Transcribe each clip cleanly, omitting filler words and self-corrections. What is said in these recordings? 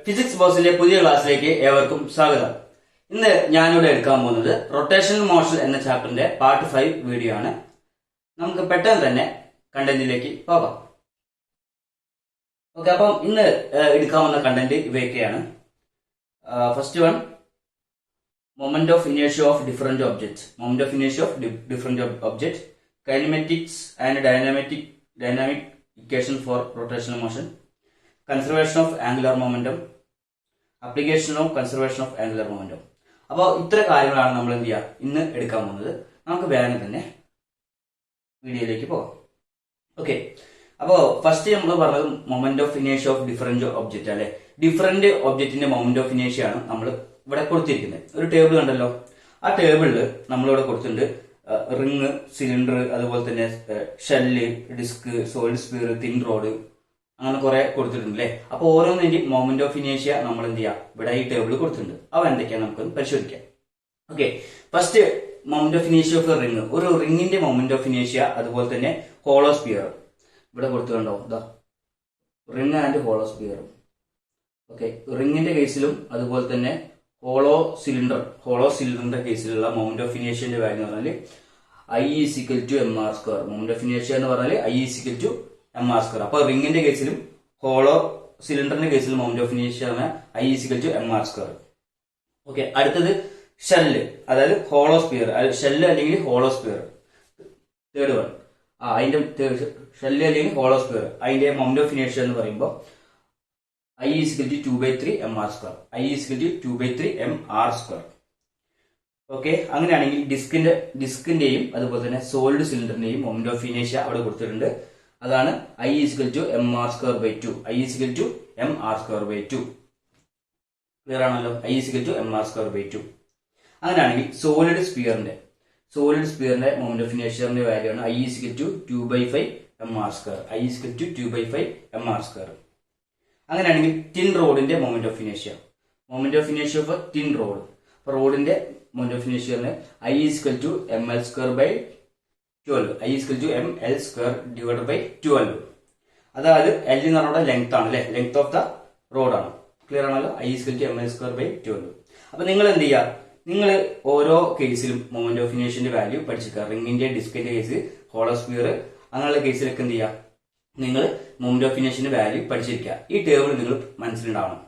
Physics ബോക്സിന്റെ പുതിയ ക്ലാസ്സിലേക്ക് ഏവർക്കും സ്വാഗതം. ഇന്ന് ഞാനിവിടെ എടുക്കാൻ പോകുന്നത് റൊട്ടേഷണൽ മോഷൻ എന്ന ചാപ്റ്ററിന്റെ പാർട്ട് 5 വീഡിയോ ആണ്. നമുക്ക് പെട്ടെന്ന് തന്നെ കണ്ടന്റിലേക്ക് പോകാം. ഓക്കെ, അപ്പം ഇന്ന് എടുക്കാവുന്ന കണ്ടന്റ് ഇവയൊക്കെയാണ്. ഫസ്റ്റ് വൺ, മൊമെന്റ് ഓഫ് ഇനേഷ്യ of different objects. Moment of ഇനേഷ്യ of different objects, kinematics and dynamic equation for rotational motion, conservation of angular momentum, application of conservation of angular momentum. അപ്പോൾ ഇത്ര കാര്യങ്ങളാണ് നമ്മൾ എന്ത് ചെയ്യുക ഇന്ന് എടുക്കാൻ പോകുന്നത്. നമുക്ക് വേഗം തന്നെ വീഡിയോയിലേക്ക് പോകാം. ഓക്കെ, അപ്പോൾ ഫസ്റ്റ് നമ്മൾ പറഞ്ഞത് മൊമെന്റ് ഓഫ് ഇനേഷ്യ ഓഫ് ഡിഫറെന്റ് ഒബ്ജക്റ്റ് അല്ലെ. ഡിഫറെന്റ് ഒബ്ജക്റ്റിന്റെ മൊമെന്റ് ഓഫ് ഇനേഷ്യ ആണ് നമ്മൾ ഇവിടെ കൊടുത്തിരിക്കുന്നത്. ഒരു ടേബിൾ കണ്ടല്ലോ, ആ ടേബിളിൽ നമ്മളിവിടെ കൊടുത്തിട്ടുണ്ട് റിങ്, സിലിണ്ടർ, അതുപോലെ തന്നെ shell, disc, solid sphere, thin rod, അങ്ങനെ കുറെ കൊടുത്തിട്ടുണ്ട് അല്ലേ. അപ്പൊ ഓരോന്നിന്റെ മൊമെന്റ് ഓഫ് ഇനേഷ്യ നമ്മൾ എന്ത് ചെയ്യാം ഇവിടെ ഈ ടേബിൾ കൊടുത്തിട്ടുണ്ട്. അവ എന്തൊക്കെയാണ് നമുക്കൊന്ന് പരിശോധിക്കാം. ഓക്കെ, ഫസ്റ്റ് മൊമെന്റ് ഓഫ് ഇനേഷ്യ ഓഫ് റിങ്. ഒരു റിങ്ങിന്റെ മൊമെന്റ് ഓഫ് ഇനേഷ്യ, അതുപോലെ തന്നെ ഹോളോ സ്പിയർ ഇവിടെ കൊടുത്തിട്ടുണ്ടോ, ഇതാ ring and hollow sphere. Okay, റിങ്ങിന്റെ കേസിലും അതുപോലെ തന്നെ ഹോളോ സിലിണ്ടറിന്റെ കേസിലുള്ള മൊമെന്റ് ഓഫ് ഇനേഷ്യന്റെ വാല്യൂ എന്ന് പറഞ്ഞാൽ I=mr². മൊമെന്റ് ഓഫ് ഇനേഷ്യ എന്ന് പറഞ്ഞാൽ I=mr². അപ്പൊ റിങ്ങിന്റെ കേസിലും ഹോളോ സിലിണ്ടറിന്റെ കേസിലും മൊമെന്റ് ഓഫ് ഇനേഷ്യ I=mr². ഓക്കെ, അടുത്തത് ഷെല്ല്, അതായത് ഹോളോ സ്പിയർ. ഷെല്ല് അല്ലെങ്കിൽ ഹോളോ സ്പിയർ. തേർഡ് വൺ, അതിന്റെ ഷെല്ല് അല്ലെങ്കിൽ ഹോളോ സ്പിയർ, അതിന്റെ മൊമെന്റ് ഓഫ് ഇനേഷ്യ എന്ന് പറയുമ്പോൾ I=2/3mr². I=2/3mr². ഓക്കെ, അങ്ങനെയാണെങ്കിൽ ഡിസ്കിന്റെയും അതുപോലെ തന്നെ സോളിഡ് സിലിണ്ടറിന്റെയും മൊമെന്റ് ഓഫ് ഇനേഷ്യ അവിടെ കൊടുത്തിട്ടുണ്ട്. അതാണ് I=mr²/2. I=mr²/2. ക്ലിയർ ആണല്ലോ, I=mr²/2. അങ്ങനെയാണെങ്കിൽ സോളിഡ് സ്പിയറിന്റെ മൊമെന്റ് ഓഫ് ഇനേഷ്യന്റെ വാല്യൂ ആണ് I=2/5mr². I=2/5mr². അങ്ങനെയാണെങ്കിൽ ടിൻ റോഡിന്റെ മൊമെന്റ് ഓഫ് ഇനേഷ്യ ഓഫ് ടിൻ റോഡ്. അപ്പൊ റോഡിന്റെ മൊമെന്റ് ഓഫ് ഇനേഷ്യ I=ml²/12. I=ml²/12. അതായത് L എന്ന് പറഞ്ഞ ലെങ്ത് ആണ് അല്ലെ, ലെങ്ത് ഓഫ് ദ റോഡ് ആണ്. ക്ലിയർ ആണല്ലോ, I=ml²/12. അപ്പൊ നിങ്ങൾ എന്ത് ചെയ്യുക, നിങ്ങൾ ഓരോ കേസിലും മൊമെന്റ് ഓഫ് ഇനേഷ്യന്റെ വാല്യൂ പഠിച്ചിരിക്കുക. റിങ്ങിന്റെ, ഡിസ്കിന്റെ കേസ്, ഹോളോ സ്പിയർ, അങ്ങനെയുള്ള കേസിലൊക്കെ എന്ത് ചെയ്യുക, നിങ്ങൾ മൊമെന്റ് ഓഫ് ഇനേഷ്യന്റെ വാല്യൂ പഠിച്ചിരിക്കുക. ഈ ടേബിൾ നിങ്ങൾ മനസ്സിലുണ്ടാവണം.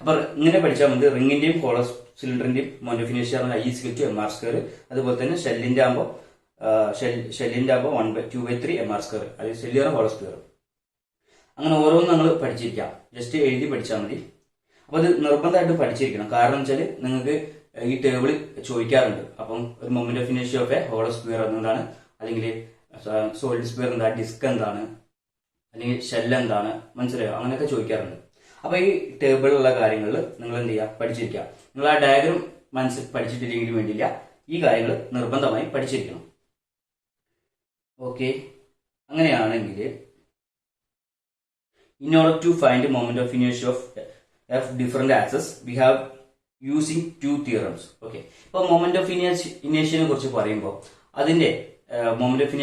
അപ്പൊ ഇങ്ങനെ പഠിച്ചാൽ മതി. റിങ്ങിന്റെയും ഹോളോ സിലിണ്ടറിന്റെയും മൊമെന്റ് ഓഫ് ഇനേഷ്യ I=mr². അതുപോലെ തന്നെ ഷെല്ലിന്റെ ആകുമ്പോൾ 1/2/3mr². അത് ഷെല്ലിയർ ഹോളോ സ്പിയർ. അങ്ങനെ ഓരോന്നും നമ്മൾ പഠിച്ചിരിക്കാം. ജസ്റ്റ് എഴുതി പഠിച്ചാൽ മതി. അപ്പൊ അത് നിർബന്ധമായിട്ട് പഠിച്ചിരിക്കണം. കാരണം വെച്ചാൽ നിങ്ങൾക്ക് ഈ ടേബിൾ ചോദിക്കാറുണ്ട്. അപ്പം ഒരു മൊമെന്റ് ഓഫ് ഇനേഷ്യ ഓഫ് എ ഹോളോ സ്പിയർ എന്താണ്, അല്ലെങ്കിൽ സോളിഡ് സ്പിയർ എന്താ, ഡിസ്ക് എന്താണ്, അല്ലെങ്കിൽ ഷെല്ല് എന്താണ്, മനസ്സിലായോ, അങ്ങനെയൊക്കെ ചോദിക്കാറുണ്ട്. അപ്പൊ ഈ ടേബിളിലുള്ള കാര്യങ്ങളിൽ നിങ്ങൾ എന്ത് ചെയ്യുക, പഠിച്ചിരിക്കുക. നിങ്ങൾ ആ ഡയഗ്രം മനസ്സിൽ പഠിച്ചിട്ടില്ലെങ്കിൽ വേണ്ടിയില്ല, ഈ കാര്യങ്ങൾ നിർബന്ധമായി പഠിച്ചിരിക്കണം. ഓക്കെ, അങ്ങനെയാണെങ്കിൽ in order to find the moment of inertia of different axes we have using two theorems. Okay, ഇപ്പോൾ മൊമെന്റ് ഓഫ് ഇനേഷ്യനെ കുറിച്ച് പറയുമ്പോൾ അതിന്റെ മൊമെന്റ് ഓഫ്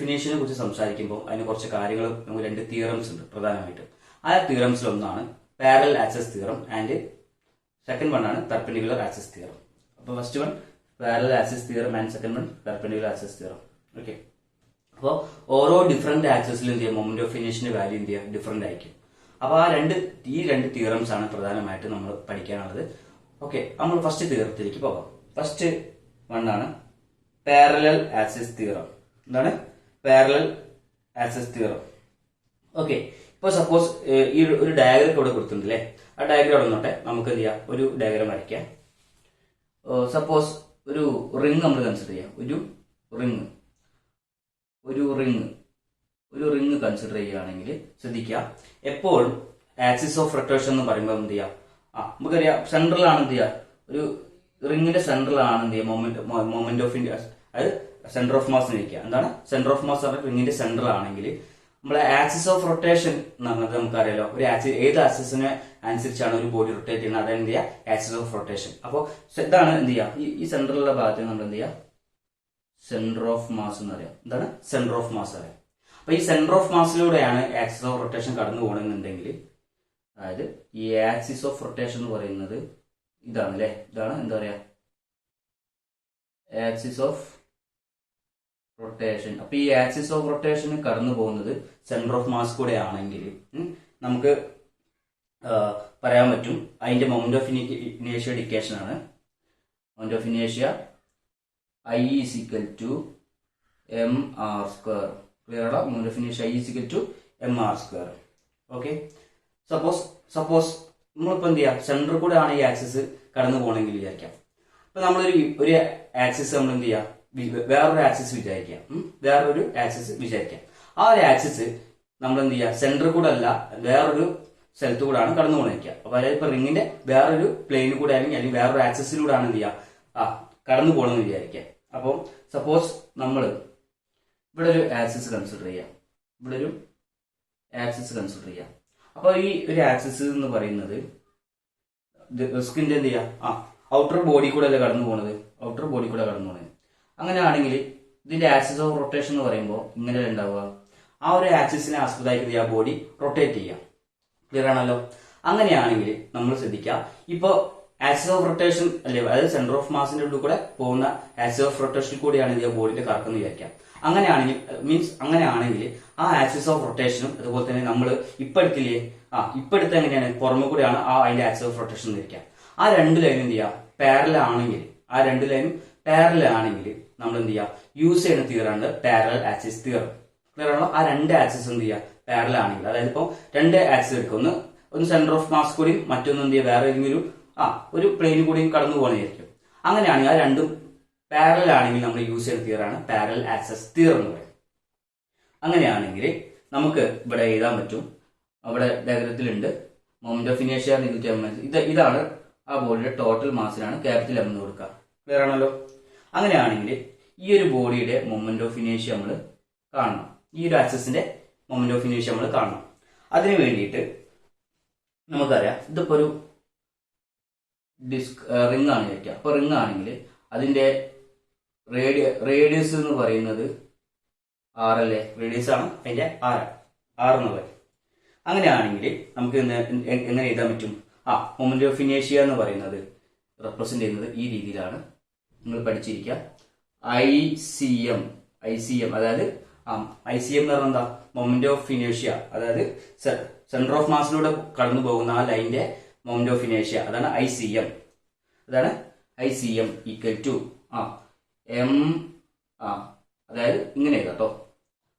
ഇനേഷ്യനെ കുറിച്ച് സംസാരിക്കുമ്പോൾ അതിന് കുറച്ച് കാര്യങ്ങൾ, നമുക്ക് 2 തിയറംസ് ഉണ്ട് പ്രധാനമായിട്ടും. ആ തിയറംസിൽ ഒന്നാണ് parallel access theorem and second one ആണ് പെർപെൻഡിക്കുലർ ആക്സസ് തിയറം. അപ്പോൾ first one parallel access theorem and second one perpendicular access theorem. Okay, അപ്പോൾ ഓരോ ഡിഫറെന്റ് ആക്സസിലും എന്ത് ചെയ്യുക, മൊമെന്റ് ഓഫ് ഇനേഷ്യന്റെ വാല്യൂ എന്ത് ചെയ്യുക, ഡിഫറെന്റ് ആയിരിക്കും. അപ്പോൾ ഈ രണ്ട് തിയറംസ് ആണ് പ്രധാനമായിട്ട് നമ്മൾ പഠിക്കാനുള്ളത്. ഓക്കെ, നമ്മൾ ഫസ്റ്റ് തിയറത്തിലേക്ക് പോകാം. ഫസ്റ്റ് വൺ ആണ് പാരലൽ ആക്സസ് തിയറം. എന്താണ് പാരലൽ ആക്സസ് തിയറം? ഓക്കെ, ഇപ്പോൾ സപ്പോസ് ഈ ഒരു ഡയഗ്രം ഇവിടെ കൊടുത്തിട്ടുണ്ട് അല്ലേ. ആ ഡയഗ്രം അവിടെ നിന്നോട്ടെ, നമുക്ക് എന്ത് ചെയ്യാം, ഒരു ഡയഗ്രം വരയ്ക്കാം. സപ്പോസ് ഒരു റിങ് നമ്മൾ കൺസിഡർ ചെയ്യാം. ഒരു റിങ് കൺസിഡർ ചെയ്യുകയാണെങ്കിൽ ശ്രദ്ധിക്കുക, എപ്പോഴും ആക്സിസ് ഓഫ് റൊട്ടേഷൻ എന്ന് പറയുമ്പോൾ എന്ത് ചെയ്യാം, നമുക്കറിയാം സെൻട്രലാണ് എന്ത് ചെയ്യുക, ഒരു റിങ്ങിന്റെ സെൻട്രലാണ് എന്ത് ചെയ്യുക മൊമെന്റ് ഓഫ് അതായത് സെന്റർ ഓഫ് മാസ് നിൽക്കുക. എന്താണ് സെന്റർ ഓഫ് മാസ് പറഞ്ഞാൽ റിങ്ങിന്റെ സെൻട്രൽ ആണെങ്കിൽ നമ്മളെ ആക്സിസ് ഓഫ് റൊട്ടേഷൻ നമുക്കറിയാലോ. ഏത് ആക്സിസിനെ അനുസരിച്ചാണ് ഒരു ബോഡി റൊട്ടേറ്റ് ചെയ്യുന്നത്, അതാണ് എന്ത് ചെയ്യുക, ആക്സിസ് ഓഫ് റൊട്ടേഷൻ. അപ്പോൾ ഇതാണ് എന്ത് ചെയ്യുക, ഈ സെൻട്രലുള്ള ഭാഗത്ത് നമ്മൾ എന്ത് ചെയ്യുക, സെന്റർ ഓഫ് മാസ് എന്ന് പറയാം. എന്താണ് സെന്റർ ഓഫ് മാസ് അറിയാം. അപ്പൊ ഈ സെന്റർ ഓഫ് മാസിലൂടെയാണ് ആക്സിസ് ഓഫ് റൊട്ടേഷൻ കടന്നു പോകണമെന്നുണ്ടെങ്കിൽ അതായത് ഈ ആക്സിസ് ഓഫ് റൊട്ടേഷൻ എന്ന് പറയുന്നത് ഇതാണ് അല്ലേ, ഇതാണ് എന്താ പറയാ ആക്സിസ് ഓഫ് റൊട്ടേഷൻ. അപ്പൊ ഈ ആക്സിസ് ഓഫ് റൊട്ടേഷൻ കടന്നു പോകുന്നത് സെന്റർ ഓഫ് മാസ് കൂടെ ആണെങ്കിൽ നമുക്ക് പറയാൻ പറ്റും അതിന്റെ മൊമെന്റ് ഓഫ് ഇനേഷ്യ ഇക്വേഷൻ ആണ്. മൊമെന്റ് ഓഫ് ഇനേഷ്യ I is equal to mr square. Clear ആണ്? മൊമെന്റ് ഓഫ് ഇനേഷ്യ I is equal to mr square. Okay, suppose നമ്മളിപ്പോ എന്ത് ചെയ്യാം, സെന്റർ കൂടെ ആണ് ഈ ആക്സിസ് കടന്നു പോകണമെങ്കിൽ വിചാരിക്കാം. ഇപ്പൊ നമ്മളൊരു ആക്സിസ് നമ്മൾ എന്ത് ചെയ്യാം, വേറൊരു ആക്സിസ് വിചാരിക്കാം. ആ ഒരു ആക്സിസ് നമ്മൾ എന്ത് ചെയ്യുക, സെന്റർ കൂടെ അല്ല വേറൊരു സ്ഥലത്ത് കൂടാണ് കടന്നു പോകണിരിക്കുക. അപ്പൊ അതായത് ഇപ്പൊ റിങ്ങിന്റെ വേറൊരു പ്ലെയിനിൽ കൂടെ അല്ലെങ്കിൽ വേറൊരു ആക്സിസിലൂടെ ആണ് എന്ത് ചെയ്യുക, കടന്നു പോകണമെന്ന് വിചാരിക്കുക. അപ്പോൾ സപ്പോസ് നമ്മൾ ഇവിടെ ഒരു ആക്സിസ് കൺസിഡർ ചെയ്യാം, അപ്പൊ ഈ ഒരു ആക്സിസ് എന്ന് പറയുന്നത് റിസ്കിന്റെ എന്ത് ചെയ്യുക, ഔട്ടർ ബോഡി കൂടെ അല്ലേ കടന്നു പോണത്. അങ്ങനെയാണെങ്കിൽ ഇതിന്റെ ആക്സിസ് ഓഫ് റൊട്ടേഷൻ എന്ന് പറയുമ്പോൾ ഇങ്ങനെ ഉണ്ടാവുക, ആ ഒരു ആക്സിസിനെ ആസ്പദമാക്കി ആ ബോഡി റൊട്ടേറ്റ് ചെയ്യാം. ക്ലിയർ ആണല്ലോ? അങ്ങനെയാണെങ്കിൽ നമ്മൾ ശ്രദ്ധിക്കുക, ഇപ്പൊ ആക്സിസ് ഓഫ് റൊട്ടേഷൻ അല്ലെ, അതായത് സെന്റർ ഓഫ് മാസിന്റെ ഉള്ളിൽ കൂടെ പോകുന്ന ആക്സിസ് ഓഫ് റൊട്ടേഷൻ കൂടിയാണ് ഈ ബോഡിയുടെ കറക്കം വിചാരിക്കാം. അങ്ങനെയാണെങ്കിൽ ആ ആക്സിസ് ഓഫ് റൊട്ടേഷനും അതുപോലെ തന്നെ നമ്മൾ ഇപ്പൊ എടുത്ത് എങ്ങനെയാണ് പുറമെ കൂടെയാണ് അതിന്റെ ആക്സിസ് ഓഫ് റൊട്ടേഷൻ വിചാരിക്കാം. ആ രണ്ട് ലൈനും എന്ത് ചെയ്യുക, പാരലൽ ആണെങ്കിൽ നമ്മൾ എന്ത് ചെയ്യുക, യൂസ് ചെയ്യുന്ന തിയറാണ് പാരലൽ ആക്സിസ് തിയറം. ക്ലിയർ ആണോ? ആ രണ്ട് ആക്സിസ് എന്ത് ചെയ്യുക, പാരലൽ ആണെങ്കിൽ, അതായത് ഇപ്പോൾ രണ്ട് ആക്സിസ് എടുക്കും, ഒന്ന് സെന്റർ ഓഫ് മാസ് കൂടിയും മറ്റൊന്ന് എന്ത് ചെയ്യുക, വേറെ ഏതെങ്കിലും ഒരു പ്ലെയിൻ കൂടിയും കടന്നു പോകണമായിരിക്കും. അങ്ങനെയാണെങ്കിൽ ആ രണ്ടും പാരലൽ ആണെങ്കിൽ നമ്മൾ യൂസ് ചെയ്യുന്ന തിയറാണ് പാരലൽ ആക്സിസ് തിയറം എന്ന് പറയും. അങ്ങനെയാണെങ്കിൽ നമുക്ക് ഇവിടെ എഴുതാൻ പറ്റും, അവിടെ ഡയഗ്രത്തിലുണ്ട് മൊമെന്റ് ഓഫ് ഇനേഷ്യ ഇതാണ് ആ ബോഡിയുടെ ടോട്ടൽ മാസിനാണ് ക്യാപിറ്റൽ എം എന്ന് കൊടുക്കുക. ക്ലിയർ ആണല്ലോ? അങ്ങനെയാണെങ്കിൽ ഈ ഒരു ബോഡിയുടെ മൊമെന്റ് ഓഫ് ഇനേഷ്യ നമ്മൾ കാണണം, ഈ ഒരു ആക്സിസിന്റെ മൊമെന്റ് ഓഫ് ഇനേഷ്യ നമ്മൾ കാണണം. അതിനു വേണ്ടിയിട്ട് നമുക്കറിയാം, ഇതിപ്പോ ഒരു റിംഗ് ആണ് ചോദിക്കുക. അപ്പൊ റിംഗ് ആണെങ്കിൽ അതിന്റെ റേഡിയസ് എന്ന് പറയുന്നത് ആർ അല്ലേ, റേഡിയസ് ആണ് അതിന്റെ ആർ എന്ന് പറയും. അങ്ങനെയാണെങ്കിൽ നമുക്ക് എങ്ങനെ എഴുതാൻ പറ്റും, മൊമെന്റ് ഓഫ് ഇനേഷ്യ എന്ന് പറയുന്നത് റെപ്രസെന്റ് ചെയ്യുന്നത് ഈ രീതിയിലാണ്. നിങ്ങൾ പഠിച്ചിരിക്കുക, ICM, അതായത് ICM എന്ന് പറഞ്ഞാൽ എന്താ, മൊമെന്റ് ഓഫ് ഇനേഷ്യ, അതായത് സെന്റർ ഓഫ് മാസിലൂടെ കടന്നു പോകുന്ന ആ ലൈനിന്റെ മൊമെന്റ് ഓഫ് ഇനേഷ്യ, അതാണ് ICM. ഈക്വൽ ടു എം, അതായത് ഇങ്ങനെ എഴുതാം കേട്ടോ,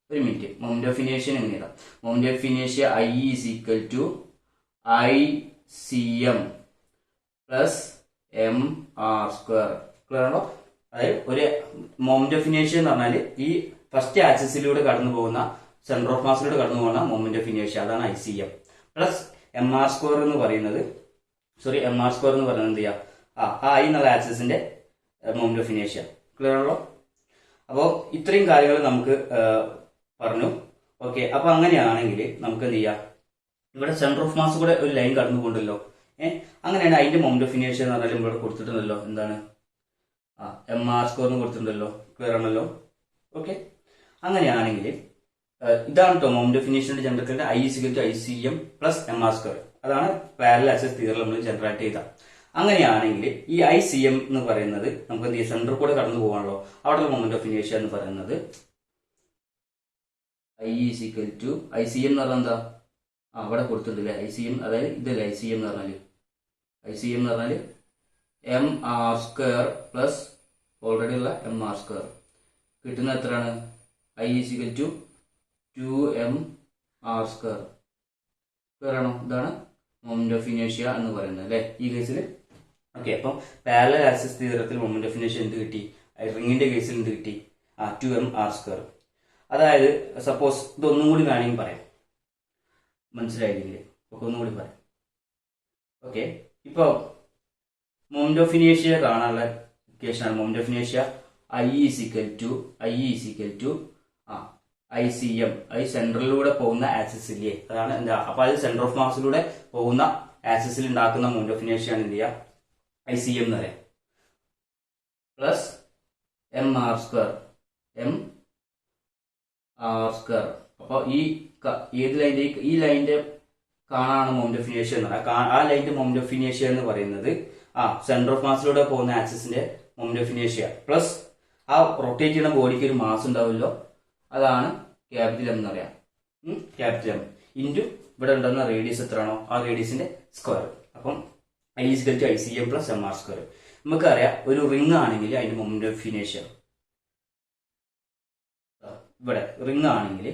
ഒരു മിനിറ്റ്. മൊമെന്റ് ഓഫ് ഇനേഷ്യ എങ്ങനെ എഴുതാം, മൊമെന്റ് ഓഫ് ഇനേഷ്യ I is equal to ICM plus mr square. Clear ആണോ? അതായത് ഒരു മൊമെന്റ് ഓഫ് ഇനേഷ്യ എന്ന് പറഞ്ഞാൽ ഈ ഫസ്റ്റ് ആക്സിസിലൂടെ കടന്നു പോകുന്ന സെന്റർ ഓഫ് മാസിലൂടെ കടന്നു പോകുന്ന മൊമെന്റ് ഓഫ് ഇനേഷ്യ, അതാണ് ICM പ്ലസ് mr സ്ക്വയർ എന്ന് പറയുന്നത് എന്ത് ചെയ്യാം, I എന്നുള്ള ആക്സിസിന്റെ മൊമെന്റ് ഓഫ് ഇനേഷ്യ. ക്ലിയർ ആണല്ലോ? അപ്പോൾ ഇത്രയും കാര്യങ്ങൾ നമുക്ക് പറഞ്ഞു. ഓക്കെ, അപ്പൊ അങ്ങനെയാണെങ്കിൽ നമുക്ക് എന്ത് ചെയ്യാം, ഇവിടെ സെന്റർ ഓഫ് മാസ് കൂടെ ഒരു ലൈൻ കടന്നു പോകണ്ടല്ലോ. അങ്ങനെയാണ് അതിന്റെ മൊമെന്റ് ഓഫ് ഇനേഷ്യ എന്ന് പറഞ്ഞാൽ ഇവിടെ കൊടുത്തിട്ടുണ്ടല്ലോ, എന്താണ് mr സ്ക്വയർ എന്ന് കൊടുത്തിട്ടുണ്ടല്ലോ. ക്ലിയർ ആണല്ലോ? ഓക്കെ, അങ്ങനെയാണെങ്കിൽ ഇതാണ് കേട്ടോ മൊമെന്റ് ഓഫ് ഇനേഷ്യന്റെ ജനറേറ്ററിന്റെ I is equal to ICM plus mr square. അതാണ് പാരലൽ ആക്സിസ് തിയറി നമ്മൾ ജനറേറ്റ് ചെയ്ത. അങ്ങനെയാണെങ്കിൽ ഈ ICM എന്ന് പറയുന്നത് നമുക്ക് എന്ത് ചെയ്യാം, സെന്റർ കൂടെ കടന്നു പോകാണല്ലോ, അവിടെ മൊമെന്റ് ഓഫ് ഇനേഷ്യ എന്ന് പറയുന്നത് I is equal to ICM എന്ന് പറഞ്ഞാൽ എന്താ, അവിടെ കൊടുത്തിട്ടില്ലേ ICM, അതായത് ഇതല്ലേ ICM എന്ന് പറഞ്ഞാല് mr സ്ക്വയർ പ്ലസ് ഓൾറെഡി ഉള്ള mr സ്ക്വയർ കിട്ടുന്ന എത്രയാണ്, I is equal to 2mr square. Clear ആണോ? ഇതാണ് മൊമെന്റ് ഓഫ് ഇനേഷ്യ എന്ന് പറയുന്നത് അല്ലെ ഈ കേസിൽ. ഓക്കെ, അപ്പം പാരലൽ ആക്സിസ് തിയറത്തിൽ മൊമെന്റ് ഓഫ് ഇനേഷ്യ എന്ത് കിട്ടി, റിങ്ങിന്റെ കേസിൽ എന്ത് കിട്ടി, 2mr സ്ക്വയർ. അതായത് സപ്പോസ് ഇതൊന്നും കൂടി വേണമെങ്കിൽ പറയാം, മനസ്സിലായില്ലെങ്കിൽ ഒന്നുകൂടി പറയാം. ഓക്കെ, ഇപ്പൊ മൊമെന്റ് ഓഫ് ഇനേഷ്യ കാണാനുള്ള ഇക്വേഷനാണ് മൊമെന്റ് ഓഫ് ഇനേഷ്യ I is equal to ICM, സെൻട്രലിലൂടെ പോകുന്ന ആക്സിസ് ഇല്ലേ, അതാണ് എന്താ. അപ്പൊ അത് സെന്റർ ഓഫ് മാസിലൂടെ പോകുന്ന ആക്സിസിൽ ഉണ്ടാക്കുന്ന മൊമെന്റ് ഓഫ് ഇനേഷ്യ ആണ് എന്ത് ചെയ്യുക, ICM എന്ന് പറയാം പ്ലസ് mr സ്ക്വയർ. അപ്പൊ ഈ ലൈനിന്റെ കാണാണ് മൊമെന്റ് ഓഫ് ഇനേഷ്യ എന്ന് പറയുന്നത്. ആ ലൈനിന്റെ മൊമെന്റ് ഓഫ് ഇനേഷ്യ എന്ന് പറയുന്നത് സെന്റർ ഓഫ് മാസിലൂടെ പോകുന്ന ആക്സിസിന്റെ മൊമെന്റ് ഓഫ് ഇനേഷ്യ പ്ലസ് ആ റൊട്ടേറ്റ് ചെയ്യുന്ന ബോഡിക്ക് ഒരു മാസ് ഉണ്ടാവുമല്ലോ, അതാണ് ക്യാപിറ്റൽ എം എന്ന് പറയാം. ക്യാപിറ്റൽ എം ഇൻറ്റു ഇവിടെ ഉണ്ടാകുന്ന റേഡിയസ് എത്രയാണോ ആ റേഡിയസിന്റെ സ്ക്വയർ. അപ്പം I is equal to ICM plus MR square. നമുക്കറിയാം ഒരു റിംഗ് ആണെങ്കിൽ അതിന്റെ മൊമെന്റ് ഓഫ് ഇനേഷ്യ ഇവിടെ റിംഗ് ആണെങ്കിൽ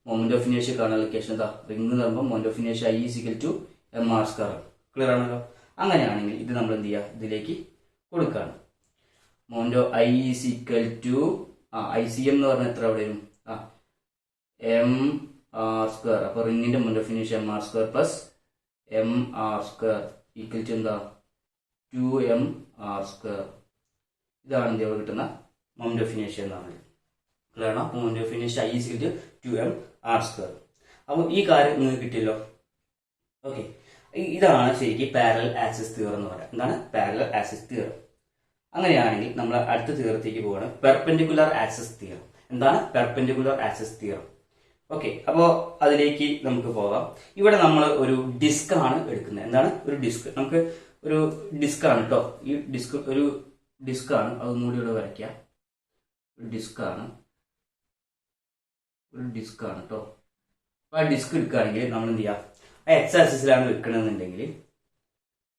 മൊമെന്റ് ഓഫ് ഇനേഷ്യ കാണാൻ ലൊക്കേഷൻ എന്താ, റിംഗ് എന്ന് പറയുമ്പോൾ മൊമെന്റ് ഓഫ് ഇനേഷ്യ I is equal to MR square. Clear ആണല്ലോ. അങ്ങനെയാണെങ്കിൽ ഇത് നമ്മൾ എന്ത് ചെയ്യുക, ഇതിലേക്ക് കൊടുക്കുകയാണ്. Moment of I is equal to ICM എന്ന് പറഞ്ഞാൽ എത്ര അവിടെ വരും, MR square. അപ്പൊ റിംഗിന്റെ മൊമെന്റ് ഓഫ് ഇനേഷ്യ MR square plus MR square equal to എന്താ 2MR square. ഇതാണ് എന്ത് കിട്ടുന്ന മൊമെന്റ് ഓഫ് ഇനേഷ്യ എന്ന് പറഞ്ഞത്. ക്ലിയർ ആണ്. മൊമെന്റ് ഓഫ് ഇനേഷ്യ I is equal to 2MR square. അപ്പോൾ ഈ കാര്യം നിങ്ങൾക്ക് കിട്ടിയല്ലോ. ഓക്കെ, ഇതാണ് ശരിക്കും പാരലൽ ആക്സിസ് തിയറം എന്ന് പറയാം. എന്താണ് പാരലൽ ആക്സിസ് തിയറം? അങ്ങനെയാണെങ്കിൽ നമ്മൾ അടുത്ത തിയറത്തേക്ക് പോവാണ്, പെർപെൻഡിക്കുലർ ആക്സിസ് തിയറം. എന്താണ് പെർപെൻഡിക്കുലർ ആക്സിസ് തിയറം? ഓക്കെ, അപ്പോൾ അതിലേക്ക് നമുക്ക് പോകാം. ഇവിടെ നമ്മൾ ഒരു ഡിസ്ക് ആണ് എടുക്കുന്നത്. എന്താണ് ഒരു ഡിസ്ക്? നമുക്ക് ഒരു ഡിസ്ക് ആണ് കേട്ടോ. ഈ ഡിസ്ക് ഒരു ഡിസ്ക് ആണ്, അതൊന്നുകൂടി ഇവിടെ വരയ്ക്കാം. ഒരു ഡിസ്ക് ആണ് കേട്ടോ. അപ്പോൾ ആ ഡിസ്ക് എടുക്കുകയാണെങ്കിൽ നമ്മൾ എന്ത് ചെയ്യാം, ആ എക്സ് ആക്സിസിലാണ് വെക്കണമെന്നുണ്ടെങ്കിൽ,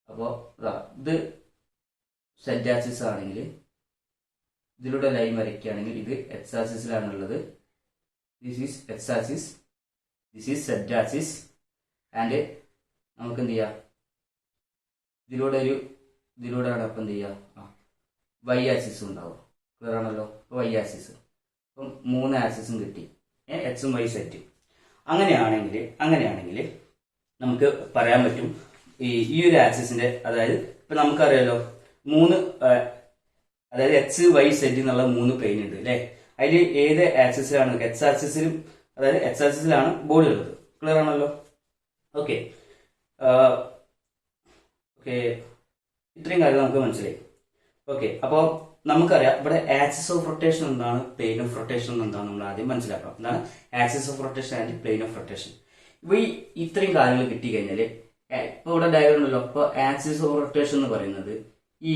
അപ്പോൾ ഇത് സെഡ് ആക്സിസ് ആണെങ്കിൽ ഇതിലൂടെ ലൈൻ വരയ്ക്കുകയാണെങ്കിൽ ഇത് X ആക്സിസിലാണുള്ളത്. This is x axis, this is z axis, and നമുക്ക് എന്ത് ചെയ്യാം, ഇതിലൂടെയാണ് അപ്പം എന്ത് ചെയ്യുക, y ആക്സിസ് ഉണ്ടാവും. ക്ലിയർ ആണല്ലോ. അപ്പോൾ y ആക്സിസ്, അപ്പം 3 ആക്സിസും കിട്ടി, എക്സും വൈ സെറ്റ്. അങ്ങനെയാണെങ്കിൽ നമുക്ക് പറയാൻ പറ്റും ഈ ഒരു ആക്സിസിന്റെ, അതായത് ഇപ്പൊ നമുക്കറിയാലോ 3 അതായത് എക്സ് വൈ സെറ്റ് എന്നുള്ള 3 പ്ലെയിൻ ഉണ്ട് അല്ലെ. അതിൽ ഏത് ആക്സിസിലാണ്, എക്സ് ആക്സിസിലും, അതായത് എക്സ് ആക്സിസിലാണ് ബോഡി ഉള്ളത്. ക്ലിയർ ആണല്ലോ. ഓക്കെ, ഇത്രയും കാര്യം നമുക്ക് മനസ്സിലായി. ഓക്കെ, അപ്പോൾ നമുക്കറിയാം ഇവിടെ ആക്സിസ് ഓഫ് റൊട്ടേഷൻ എന്താണ്, പ്ലെയിൻ ഓഫ് റൊട്ടേഷൻ എന്താണ് നമ്മൾ ആദ്യം മനസ്സിലാക്കണം. എന്താണ് axis of rotation and plain of rotation. ഇപ്പൊ ഇത്രയും കാര്യങ്ങൾ കിട്ടി കഴിഞ്ഞാൽ ഇപ്പൊ ഇവിടെ ഡയഗ്രം ഉണ്ടല്ലോ. അപ്പൊ ആക്സിസ് ഓഫ് റൊട്ടേഷൻ എന്ന് പറയുന്നത് ഈ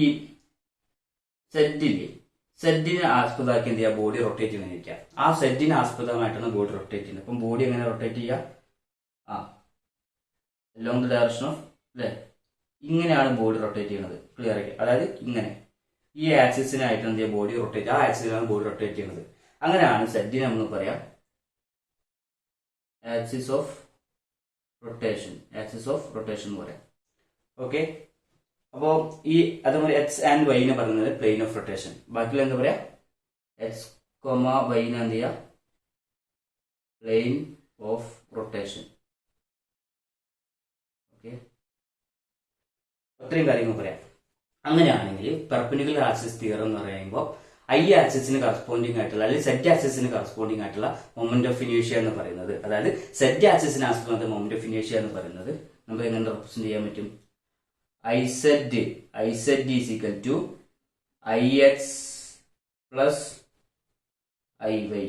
സെഡിനെ ആസ്പദമാക്കി എന്ത് ചെയ്യുക, ബോഡി റൊട്ടേറ്റ് ചെയ്യുന്നതിരിക്കുക. ആ സെഡിനെ ആസ്പദമായിട്ടാണ് ബോഡി റൊട്ടേറ്റ് ചെയ്യുന്നത്. അപ്പം ബോഡി എങ്ങനെ റൊട്ടേറ്റ് ചെയ്യുക, അലോങ് ദ ഡയറക്ഷൻ ഓഫ്, അല്ലെ, ഇങ്ങനെയാണ് ബോഡി റൊട്ടേറ്റ് ചെയ്യുന്നത്. ക്ലിയർ ആക്കി, അതായത് ഇങ്ങനെ ഈ ആക്സിസിനായിട്ട് എന്ത് ചെയ്യുക, ബോഡി റൊട്ടേറ്റ്, ആ ആക്സിസിലാണ് ബോഡി റൊട്ടേറ്റ് ചെയ്യുന്നത്. അങ്ങനെയാണ് സെഡിനെ നമ്മൾ പറയാം ആക്സിസ് ഓഫ് റൊട്ടേഷൻ എന്ന് പറയാം. ഓക്കെ, അപ്പോൾ ഈ അതുപോലെ എക്സ് ആൻഡ് വൈനെ പറയുന്നത് പ്ലെയിൻ ഓഫ് റൊട്ടേഷൻ. ബാക്കിയുള്ള എന്താ പറയാ, എക്സ് വൈനെ എന്ത് ചെയ്യാം, പ്ലെയിൻ ഓഫ് റൊട്ടേഷൻ. ഓക്കെ, അത്രയും കാര്യങ്ങൾ പറയാം. അങ്ങനെയാണെങ്കിൽ പെർപെൻഡിക്കുലർ ആക്സിസ് തിയറം എന്ന് പറയുമ്പോൾ ഐ ആക്സിസിന് കറസ്പോണ്ടിങ് ആയിട്ടുള്ള, അല്ലെങ്കിൽ സെഡ് ആക്സിസിന് കറസ്പോണ്ടിങ് ആയിട്ടുള്ള മൊമെന്റ് ഓഫ് ഇനേഷ്യ എന്ന് പറയുന്നത്, അതായത് സെഡ് ആക്സിസിന് ആസ്പദമായ മൊമെന്റ് ഓഫ് ഇനേഷ്യ എന്ന് പറയുന്നത് നമുക്ക് എങ്ങനെ റെപ്രസെന്റ് ചെയ്യാൻ പറ്റും, IZ is equal to IX plus IY.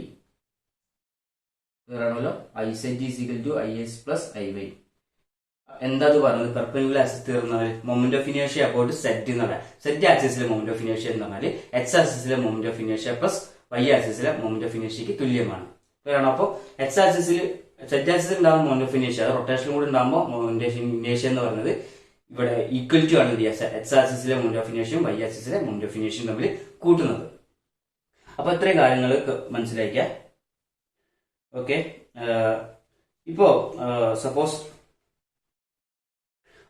ആണല്ലോ. IZ is equal to IX plus IY. എന്താ പറഞ്ഞത്, perpendicular axis theorem, moment of ഇനേഷ്യ അബൌട്ട് സെഡ് എന്ന് പറയാം. സെഡ് ആക്സിസിലെ മൊമെന്റ് ഓഫ് ഇനേഷ്യ എന്ന് പറഞ്ഞാൽ എക്സ് ആക്സിസിലെ മൊമെന്റ് ഓഫ് ഇനേഷ്യ പ്ലസ് വൈ ആക്സിസിലെ മൊമെന്റ് ഓഫ് ഇനേഷ്യക്ക് തുല്യമാണ്. കാരണം അപ്പോൾ എക്സ് ആക്സിസിൽ, സെഡ് ആക്സിസിൽ ഉണ്ടാകുന്ന മൊമെന്റ് ഓഫ് ഇനേഷ്യ, അത് റൊട്ടേഷനും കൂടി ഉണ്ടാകുമ്പോൾ മൊമെന്റ് ഓഫ് ഇനേഷ്യ എന്ന് പറയുന്നത് ഇവിടെ ഈക്വൽ ടു ആണ് എക്സ് ആക്സിസിലെ മൊമെന്റ് ഓഫ് ഇനേഷ്യയും വൈ ആക്സിസിലെ മൊമെന്റ് ഓഫ് ഇനേഷ്യയും തമ്മിൽ കൂട്ടുന്നത്. അപ്പൊ ഇത്രയും കാര്യങ്ങൾ മനസ്സിലാക്കുക. ഓക്കെ, ഇപ്പോ സപ്പോസ്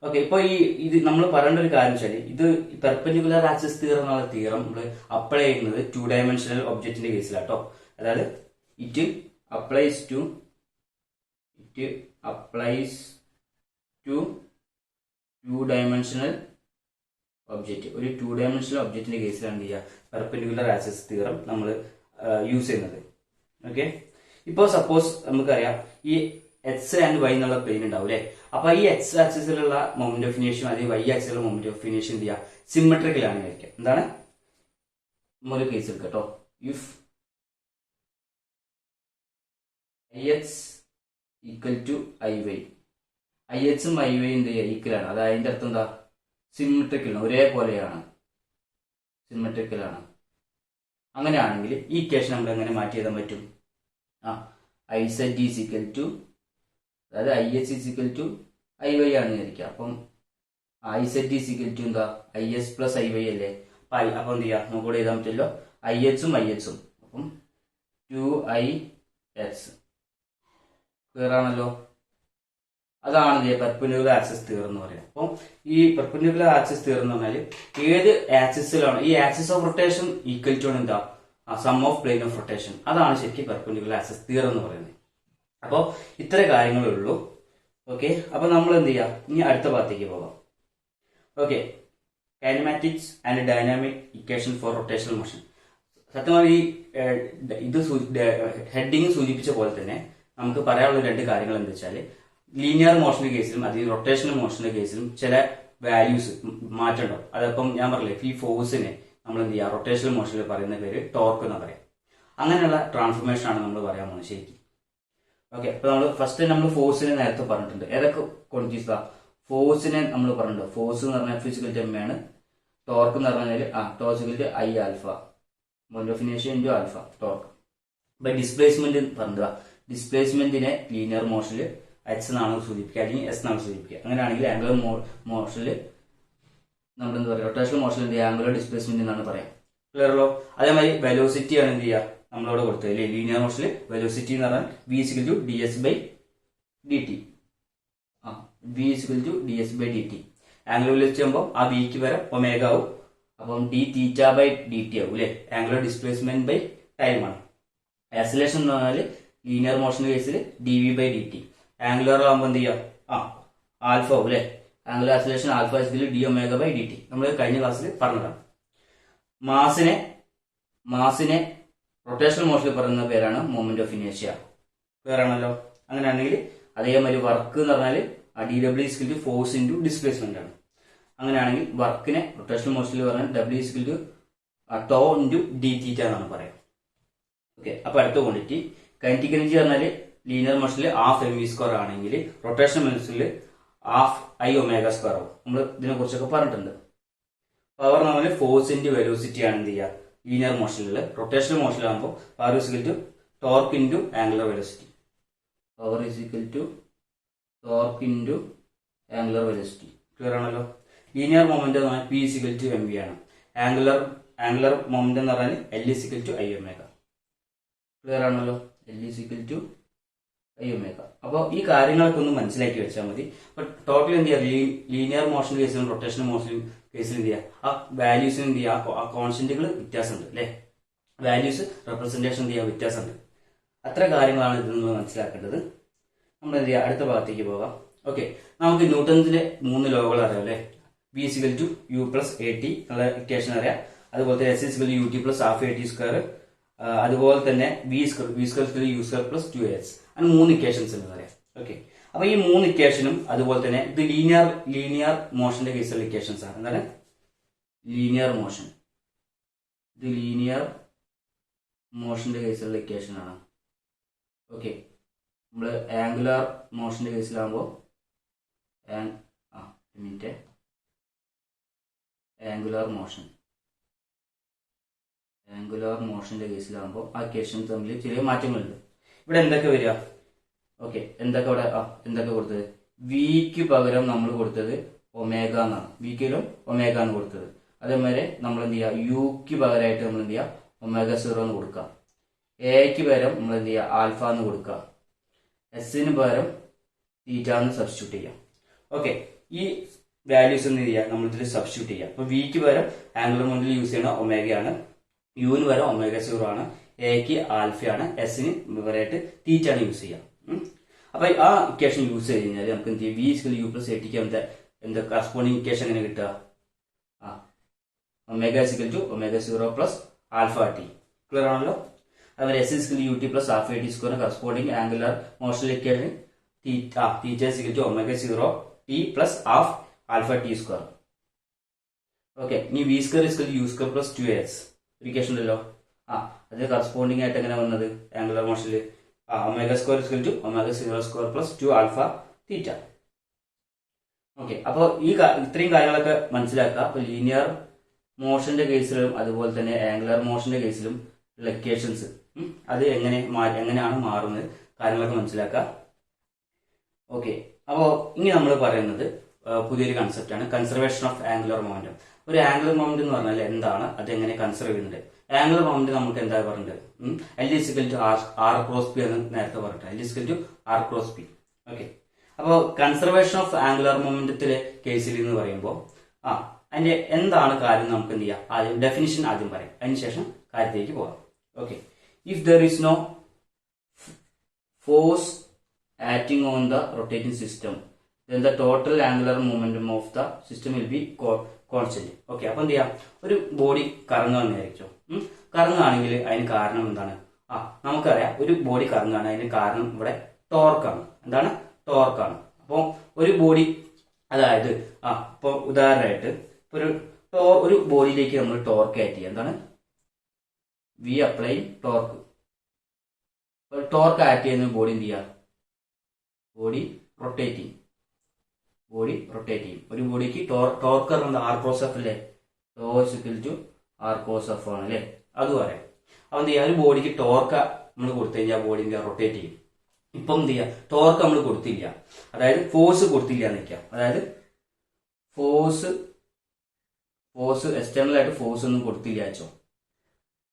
ഇപ്പൊ ഇത് നമ്മൾ പറയേണ്ട ഒരു കാര്യം വെച്ചാൽ, ഇത് പെർപെൻഡിക്കുലർ ആക്സിസ് തിയറം എന്നുള്ള തിയറം നമ്മൾ അപ്ലൈ ചെയ്യുന്നത് 2 ഡയമെൻഷണൽ ഒബ്ജക്റ്റിന്റെ കേസിലാട്ടോ. അതായത് it applies to 2 dimensional object. ഒരു 2 ഡയമെൻഷണൽ ഒബ്ജക്റ്റിന്റെ കേസിലാണ് എന്ത് ചെയ്യുക, പെർപെൻഡിക്കുലർ ആക്സിസ് തിയറം നമ്മൾ യൂസ് ചെയ്യുന്നത്. ഓക്കെ, ഇപ്പോൾ സപ്പോസ് നമുക്കറിയാം ഈ എക്സ് ആൻഡ് വൈ എന്നുള്ള പ്ലെയിൻ ഉണ്ടാവും അല്ലെ. അപ്പൊ ഈ എക്സ് ആക്സിസിലുള്ള മൊമെന്റ് ഓഫ് ഇനേഷ്യം അല്ലെങ്കിൽ വൈ ആക്സിസിലുള്ള മൊമെന്റ് ഓഫ് ഇനേഷ്യം എന്ത് ചെയ്യുക, സിമെട്രിക്കലാണ് വയ്ക്കുക. എന്താണ് ഒരു കേസ് എടുക്കുക കേട്ടോ. If IX equal to IY, IHും IYയും എന്ത് ചെയ്യുക ഈക്വലാണ്. അത് അതിന്റെ അർത്ഥം എന്താ സിമെട്രിക്കലാണ്, ഒരേപോലെയാണ്, സിമെട്രിക്കലാണ്. അങ്ങനെയാണെങ്കിൽ ഈ ഇക്വേഷൻ നമ്മൾ എങ്ങനെ മാറ്റി എഴുതാൻ പറ്റും? IZ ഈസ് ഈക്വൽ ടു, അതായത് IH is equal to IY ആണ് വിചാരിക്കുക. അപ്പം IZ ഈസ് ഈക്വൽ ടു എന്താ IS പ്ലസ് IY അല്ലേ. അപ്പൊ എന്ത് ചെയ്യാം, നമുക്ക് ഇവിടെ എഴുതാൻ പറ്റില്ലോ IHും IHും. അപ്പം 2IX ക്ലിയർ ആണല്ലോ. അതാണ് പെർപെൻഡിക്കുലർ ആക്സിസ് തിയറം എന്ന് പറയാം. അപ്പം ഈ പെർപെൻഡിക്കുലർ ആക്സിസ് തിയറം എന്ന് പറഞ്ഞാൽ ഏത് ആക്സിസിലാണ് ഈ axis of rotation equal to എന്താ sum of plane of rotation. അതാണ് ശരിക്കും പെർപെൻഡിക്കുലർ ആക്സിസ് തിയറം എന്ന് പറയുന്നത്. അപ്പോൾ ഇത്ര കാര്യങ്ങളേ ഉള്ളൂ. ഓക്കെ, അപ്പൊ നമ്മൾ എന്ത് ചെയ്യാം, ഇനി അടുത്ത ഭാഗത്തേക്ക് പോകാം. Okay, kinematics and dynamic equation for rotational motion. സത്യമായി ഇത് ഹെഡിങ് സൂചിപ്പിച്ച പോലെ തന്നെ നമുക്ക് പറയാനുള്ള രണ്ട് കാര്യങ്ങൾ എന്താ വെച്ചാൽ, ലീനിയർ മോഷന്റെ കേസിലും അതിൽ റൊട്ടേഷണൽ മോഷന്റെ കേസിലും ചില വാല്യൂസ് മാറ്റമുണ്ടാവും. അതപ്പം ഞാൻ പറഞ്ഞില്ലേ, ഈ ഫോഴ്സിനെ നമ്മൾ എന്ത് ചെയ്യുക, റൊട്ടേഷണൽ മോഷനിൽ പറയുന്ന പേര് ടോർക്ക് എന്ന് പറയാം. അങ്ങനെയുള്ള ട്രാൻസ്ഫോർമേഷൻ ആണ് നമ്മൾ പറയാൻ പോകുന്നത് ശരിക്കും. ഓക്കെ, അപ്പൊ നമ്മൾ ഫസ്റ്റ് നമ്മൾ ഫോഴ്സിനെ നേരത്തെ പറഞ്ഞിട്ടുണ്ട്. ഏതൊക്കെ ക്വാണ്ടിറ്റീസ്? ഫോഴ്സിനെ നമ്മൾ പറഞ്ഞിട്ടുണ്ട്. ഫോഴ്സ് എന്ന് പറഞ്ഞാൽ ഫിസിക്കൽ എം ആണ്. ടോർക്ക് എന്ന് പറഞ്ഞാൽ torque I alpha, moment of ഇനേഷ്യ into alpha torque. By displacement പറഞ്ഞതാ, ഡിസ്പ്ലേസ്മെന്റിനെ ലീനിയർ മോഷനിൽ H എന്നാണ് സൂചിപ്പിക്കുക, അല്ലെങ്കിൽ S എന്നാണ് സൂചിപ്പിക്കുക. അങ്ങനെയാണെങ്കിൽ ആംഗുലർ മോഷനിൽ നമ്മൾ എന്താ പറയുക, റൊട്ടേഷണൽ മോഷനിൽ ആംഗുലർ ഡിസ്പ്ലേസ്മെന്റ് എന്നാണ് പറയാം. ക്ലിയറല്ലോ. അതേമാതിരി വെലോസിറ്റി ആണ് എന്ത് ചെയ്യുക, നമ്മളോട് കൊടുത്തത് അല്ലേ, ലീനിയർ മോഷനിൽ വെലോസിറ്റി എന്ന് പറഞ്ഞാൽ V = ds/dt. V = ds/dt. Angular velocity ആകുമ്പോൾ ആ വിക്ക് പകരം ഒമേഗ ആവും. അപ്പം dθ/dt ആവും അല്ലെ. ആംഗുലർ ഡിസ്പ്ലേസ്മെന്റ് ബൈ ടൈം ആണ്. ആക്സിലേഷൻ എന്ന് പറഞ്ഞാൽ ലീനിയർ മോഷൻ കേസിൽ dv/dt. ആംഗുലർ ആകുമ്പോൾ എന്ത് ചെയ്യാം, ആൽഫ ആവും അല്ലെ. Angular acceleration alpha dω/dt. നമ്മൾ കഴിഞ്ഞ ക്ലാസ്സിൽ പറഞ്ഞതാണ്. മാസിനെ റൊട്ടേഷണൽ മോഷനിൽ പറയുന്ന പേരാണ് മൊമെന്റ് ഓഫ് ഇനേഷ്യ. പേരാണല്ലോ. അങ്ങനെയാണെങ്കിൽ അതേമാതിരി വർക്ക് എന്ന് പറഞ്ഞാൽ dw = ഫോഴ്സ് ഇൻറ്റു ഡിസ്പ്ലേസ്മെന്റ് ആണ്. അങ്ങനെയാണെങ്കിൽ വർക്കിനെ റൊട്ടേഷണൽ മോഷനിൽ പറഞ്ഞാൽ W = ടോ ഇൻറ്റു dθ എന്നാണ് പറയാം. ഓക്കെ, അപ്പൊ അടുത്ത ക്വാണ്ടിറ്റി കൈനറ്റിക് എനർജി പറഞ്ഞാൽ ലീനിയർ മോഷനിൽ ഹാഫ് mv² ആണെങ്കിൽ റൊട്ടേഷണൽ മോഷനിൽ ഹാഫ് I⍵² ആവും. നമ്മൾ ഇതിനെ കുറിച്ചൊക്കെ പറഞ്ഞിട്ടുണ്ട്. പവർ എന്ന് പറഞ്ഞാൽ ഫോഴ്സ് ഇൻറ്റു വെലോസിറ്റി ആണ് എന്ത് ചെയ്യുക ലീനിയർ മോഷനിൽ. റൊട്ടേഷണൽ മോഷനിലാകുമ്പോൾ power = torque into angular velocity. Power = torque into angular velocity. Clear ആണല്ലോ. ലീനിയർ മൊമെന്റ് എന്ന് പറഞ്ഞാൽ P = mv ആണ്. ആംഗുലർ മൊമെന്റ് എന്ന് പറഞ്ഞാൽ L = I⍵. ക്ലിയർ ആണല്ലോ. L = I⍵. അപ്പോൾ ഈ കാര്യങ്ങളൊക്കെ ഒന്ന് മനസ്സിലാക്കി വെച്ചാൽ മതി. അപ്പൊ ടോട്ടൽ എന്ത് ചെയ്യുക, ലീനിയർ മോഷൻ കേസിലും റൊട്ടേഷണൽ മോഷൻ കേസിലും എന്ത് ചെയ്യുക, ആ വാല്യൂസിന് എന്ത് ചെയ്യുക, ആ കോൺസ്റ്റന്റുകൾ വ്യത്യാസമുണ്ട് അല്ലെ. വാല്യൂസ് റെപ്രസെന്റേഷൻ എന്ത് ചെയ്യുക വ്യത്യാസമുണ്ട്. അത്ര കാര്യങ്ങളാണ് ഇതിൽ നിന്ന് മനസ്സിലാക്കേണ്ടത്. നമ്മൾ എന്ത് ചെയ്യുക, അടുത്ത ഭാഗത്തേക്ക് പോകാം. ഓക്കെ, നമുക്ക് ന്യൂട്ടൺസിന്റെ 3 ലോകൾ അറിയാം അല്ലെ. V = u + at എന്നുള്ള ഇക്വേഷൻ അറിയാം. അതുപോലെ തന്നെ S = ut + ½ at². അതുപോലെ തന്നെ v² = u² + 2h. അങ്ങനെ 3 ഇക്വേഷൻസ് എന്ന് പറയാം. ഓക്കെ, അപ്പൊ ഈ 3 ഇക്വേഷനും അതുപോലെ തന്നെ ഇത് ലീനിയർ മോഷന്റെ കേസുള്ള ഇക്വേഷൻസ് ആണ്. എന്താണ് ലീനിയർ മോഷൻ? ഇത് ലീനിയർ മോഷന്റെ കേസുള്ള ഇക്വേഷൻ ആണ്. ഓക്കെ, നമ്മള് ആംഗുലർ മോഷന്റെ കേസിലാകുമ്പോൾ ആംഗുലർ മോഷന്റെ കേസിലാകുമ്പോൾ ആ ഇക്വേഷൻസ് തമ്മിൽ ചെറിയ മാറ്റങ്ങളുണ്ട്. ഇവിടെ എന്തൊക്കെ വരിക? ഓക്കെ, എന്തൊക്കെ ഇവിടെ എന്തൊക്കെ കൊടുത്തത്? വിക്ക് പകരം നമ്മൾ കൊടുത്തത് ഒമേഗ എന്നാണ്. വിക്ക് പകരം ഒമേഗ എന്ന് കൊടുത്തത്. അതേമാതിരി നമ്മൾ എന്ത് ചെയ്യുക, യുക്ക് പകരമായിട്ട് നമ്മൾ എന്ത് ചെയ്യുക, ω0 എന്ന് കൊടുക്കുക. എക്ക് പകരം നമ്മൾ എന്ത് ചെയ്യുക, ആൽഫ എന്ന് കൊടുക്കുക. എസിന് പകരം തീറ്റ എന്ന് സബ്സ്റ്റിറ്റ്യൂട്ട് ചെയ്യാം. ഓക്കെ, ഈ വാല്യൂസ് എന്ത് ചെയ്യുക, നമ്മൾ ഇതിൽ സബ്സ്റ്റിറ്റ്യൂട്ട് ചെയ്യാം. അപ്പൊ വിക്ക് പകരം ആംഗുലർ മൊമെന്റിൽ യൂസ് ചെയ്യണ ഒമേഗയാണ്, യുവിന് പകരം ω0 ആണ്, എക്ക് ആൽഫയാണ്, എസിന് പകരമായിട്ട് തീറ്റ ആണ് യൂസ് ചെയ്യാം. അപ്പൊ ആ ഇക്വേഷൻ യൂസ് ചെയ്ത് കഴിഞ്ഞാൽ നമുക്ക് എന്ത് ചെയ്യും, V = u + at എന്താ കറസ്പോണ്ടിങ് ഇക്വേഷൻ എങ്ങനെ കിട്ടുക? ω = ω0 + α t. ക്ലിയർ ആണല്ലോ. അതുപോലെ S = ut + ½ at² corresponding angular motion equation theta = ω0 t + ½ α t². Okay, ഇനി V² = u² + 2h ഇക്വേഷൻ ഉണ്ടല്ലോ. അത് കറസ്പോണ്ടിങ് ആയിട്ട് എങ്ങനെ വന്നത് ആംഗുലർ മോഷനിൽ ω² = ω0² + 2 α θ. ഓക്കെ, അപ്പോൾ ഇത്രയും കാര്യങ്ങളൊക്കെ മനസ്സിലാക്കുക. അപ്പോൾ ലീനിയർ മോഷന്റെ കേസിലും അതുപോലെ തന്നെ ആംഗുലർ മോഷന്റെ കേസിലും ഉള്ള ഇക്വേഷൻസ് അത് എങ്ങനെയാണ് മാറുന്നത് കാര്യങ്ങളൊക്കെ മനസ്സിലാക്കുക. ഓക്കെ, അപ്പോൾ ഇനി നമ്മൾ പറയുന്നത് പുതിയൊരു കൺസെപ്റ്റാണ് കൺസർവേഷൻ ഓഫ് ആംഗുലർ മൊമെന്റം. ഒരു ആംഗുലർ മൊമെന്റ് എന്ന് പറഞ്ഞാൽ എന്താണ്, അത് എങ്ങനെ കൺസർവ് ചെയ്യുന്നുണ്ട്. ആംഗുലർ മൊമെന്റ് നമുക്ക് എന്താ പറഞ്ഞത്, L = R×P എന്ന് നേരത്തെ പറഞ്ഞിട്ട് L=R×P. ഓക്കെ, അപ്പോൾ കൺസർവേഷൻ ഓഫ് ആംഗുലർ മൊമെന്റത്തിലെ കേസിൽ എന്ന് പറയുമ്പോൾ അതിന്റെ എന്താണ് കാര്യം നമുക്ക് എന്ത് ചെയ്യാം, ആദ്യം ഡെഫിനിഷൻ ആദ്യം പറയാം, അതിനുശേഷം കാര്യത്തിലേക്ക് പോകാം. Okay, if there is no force acting on the rotating system then the total angular momentum of the system will be constant. Okay, അപ്പൊ എന്ത് ചെയ്യാം, ഒരു ബോഡി കറങ്ങുകയെന്ന് വിചാരിച്ചോ. കറങ്ങുകയാണെങ്കിൽ അതിന് കാരണം എന്താണ്, നമുക്കറിയാം ഒരു ബോഡി കറങ്ങുകയാണ്, അതിന് കാരണം ഇവിടെ ടോർക്കാണ്. എന്താണ്, ടോർക്കാണ്. അപ്പോൾ ഒരു ബോഡി, അതായത് ഇപ്പൊ ഉദാഹരണമായിട്ട് ഒരു ബോഡിയിലേക്ക് നമ്മൾ ടോർക്ക് ആറ്റ് ചെയ്യുക. എന്താണ്, വി അപ്ലൈ ടോർക്ക്. ടോർക്ക് ആറ്റ് ചെയ്യുന്ന ബോഡി എന്ത് ചെയ്യുക, ബോഡി റൊട്ടേറ്റിംഗ്. ഒരു ബോഡിക്ക് ടോർക്ക് R×F അല്ലേ, R×F ആണ് അല്ലേ, അത് പറയാം. അപ്പൊ എന്ത് ചെയ്യാം, ഒരു ബോഡിക്ക് ടോർക്ക് നമ്മൾ കൊടുത്തു കഴിഞ്ഞാൽ ബോഡി റൊട്ടേറ്റ് ചെയ്യും. ഇപ്പം എന്ത് ചെയ്യാം, ടോർക്ക് നമ്മൾ കൊടുത്തില്ല, അതായത് ഫോഴ്സ് കൊടുത്തില്ല എന്ന് വെക്കാം. അതായത് ഫോഴ്സ് എക്സ്റ്റേണൽ ആയിട്ട് ഫോഴ്സ് ഒന്നും കൊടുത്തില്ല വെച്ചോ.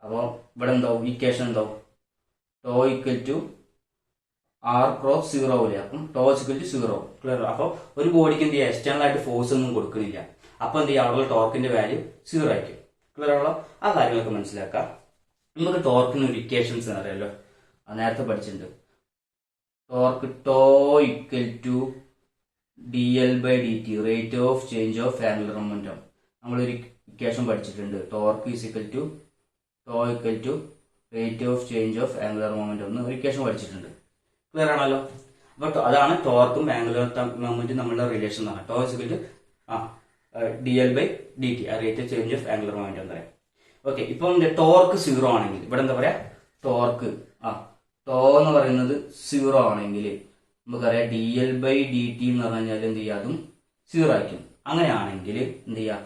അപ്പോൾ ഇവിടെ എന്താവും, ഇക്വേഷൻ എന്താവും, R×0 ല്ലേ. അപ്പം τ0 ക്ലിയർ. അപ്പൊ ഒരു ബോഡിക്ക് എന്ത് ചെയ്യാം, എക്സ്റ്റേണൽ ആയിട്ട് ഫോഴ്സ് ഒന്നും കൊടുക്കുന്നില്ല. അപ്പൊ എന്ത് ചെയ്യാം, അവിടെ ടോർക്കിന്റെ വാല്യൂ 0 ആയിരിക്കും. ക്ലിയർ ആണല്ലോ, ആ കാര്യങ്ങളൊക്കെ മനസ്സിലാക്കാം. നമുക്ക് ടോർക്കിന് ഒരു ഇക്വേഷൻസ് അറിയാലോ, നേരത്തെ പഠിച്ചിട്ടുണ്ട്. Torque dl/dt, rate of change of angular momentum. നമ്മളൊരു ഇക്വേഷൻ പഠിച്ചിട്ടുണ്ട്, torque rate of change of angular momentum എന്ന് ഒരു ഇക്വേഷൻ പഠിച്ചിട്ടുണ്ട്. ക്ലിയർ ആണല്ലോ. അപ്പൊ അതാണ് ടോർക്കും ആംഗുലർ മൊമെന്റും തമ്മിലുള്ള റിലേഷൻ എന്ന് പറഞ്ഞാൽ dl/dt, rate of change of angular momentum എന്ന് പറയാം. ഓക്കെ, ഇപ്പം ടോർക്ക് 0 ആണെങ്കിൽ ഇവിടെ എന്താ പറയാ, ടോർക്ക് എന്ന് പറയുന്നത് 0 ആണെങ്കിൽ നമുക്കറിയാം dl/dt എന്ന് പറഞ്ഞാൽ എന്ത് ചെയ്യാം, അതും 0 ആയിരിക്കും. അങ്ങനെയാണെങ്കിൽ എന്ത് ചെയ്യാം,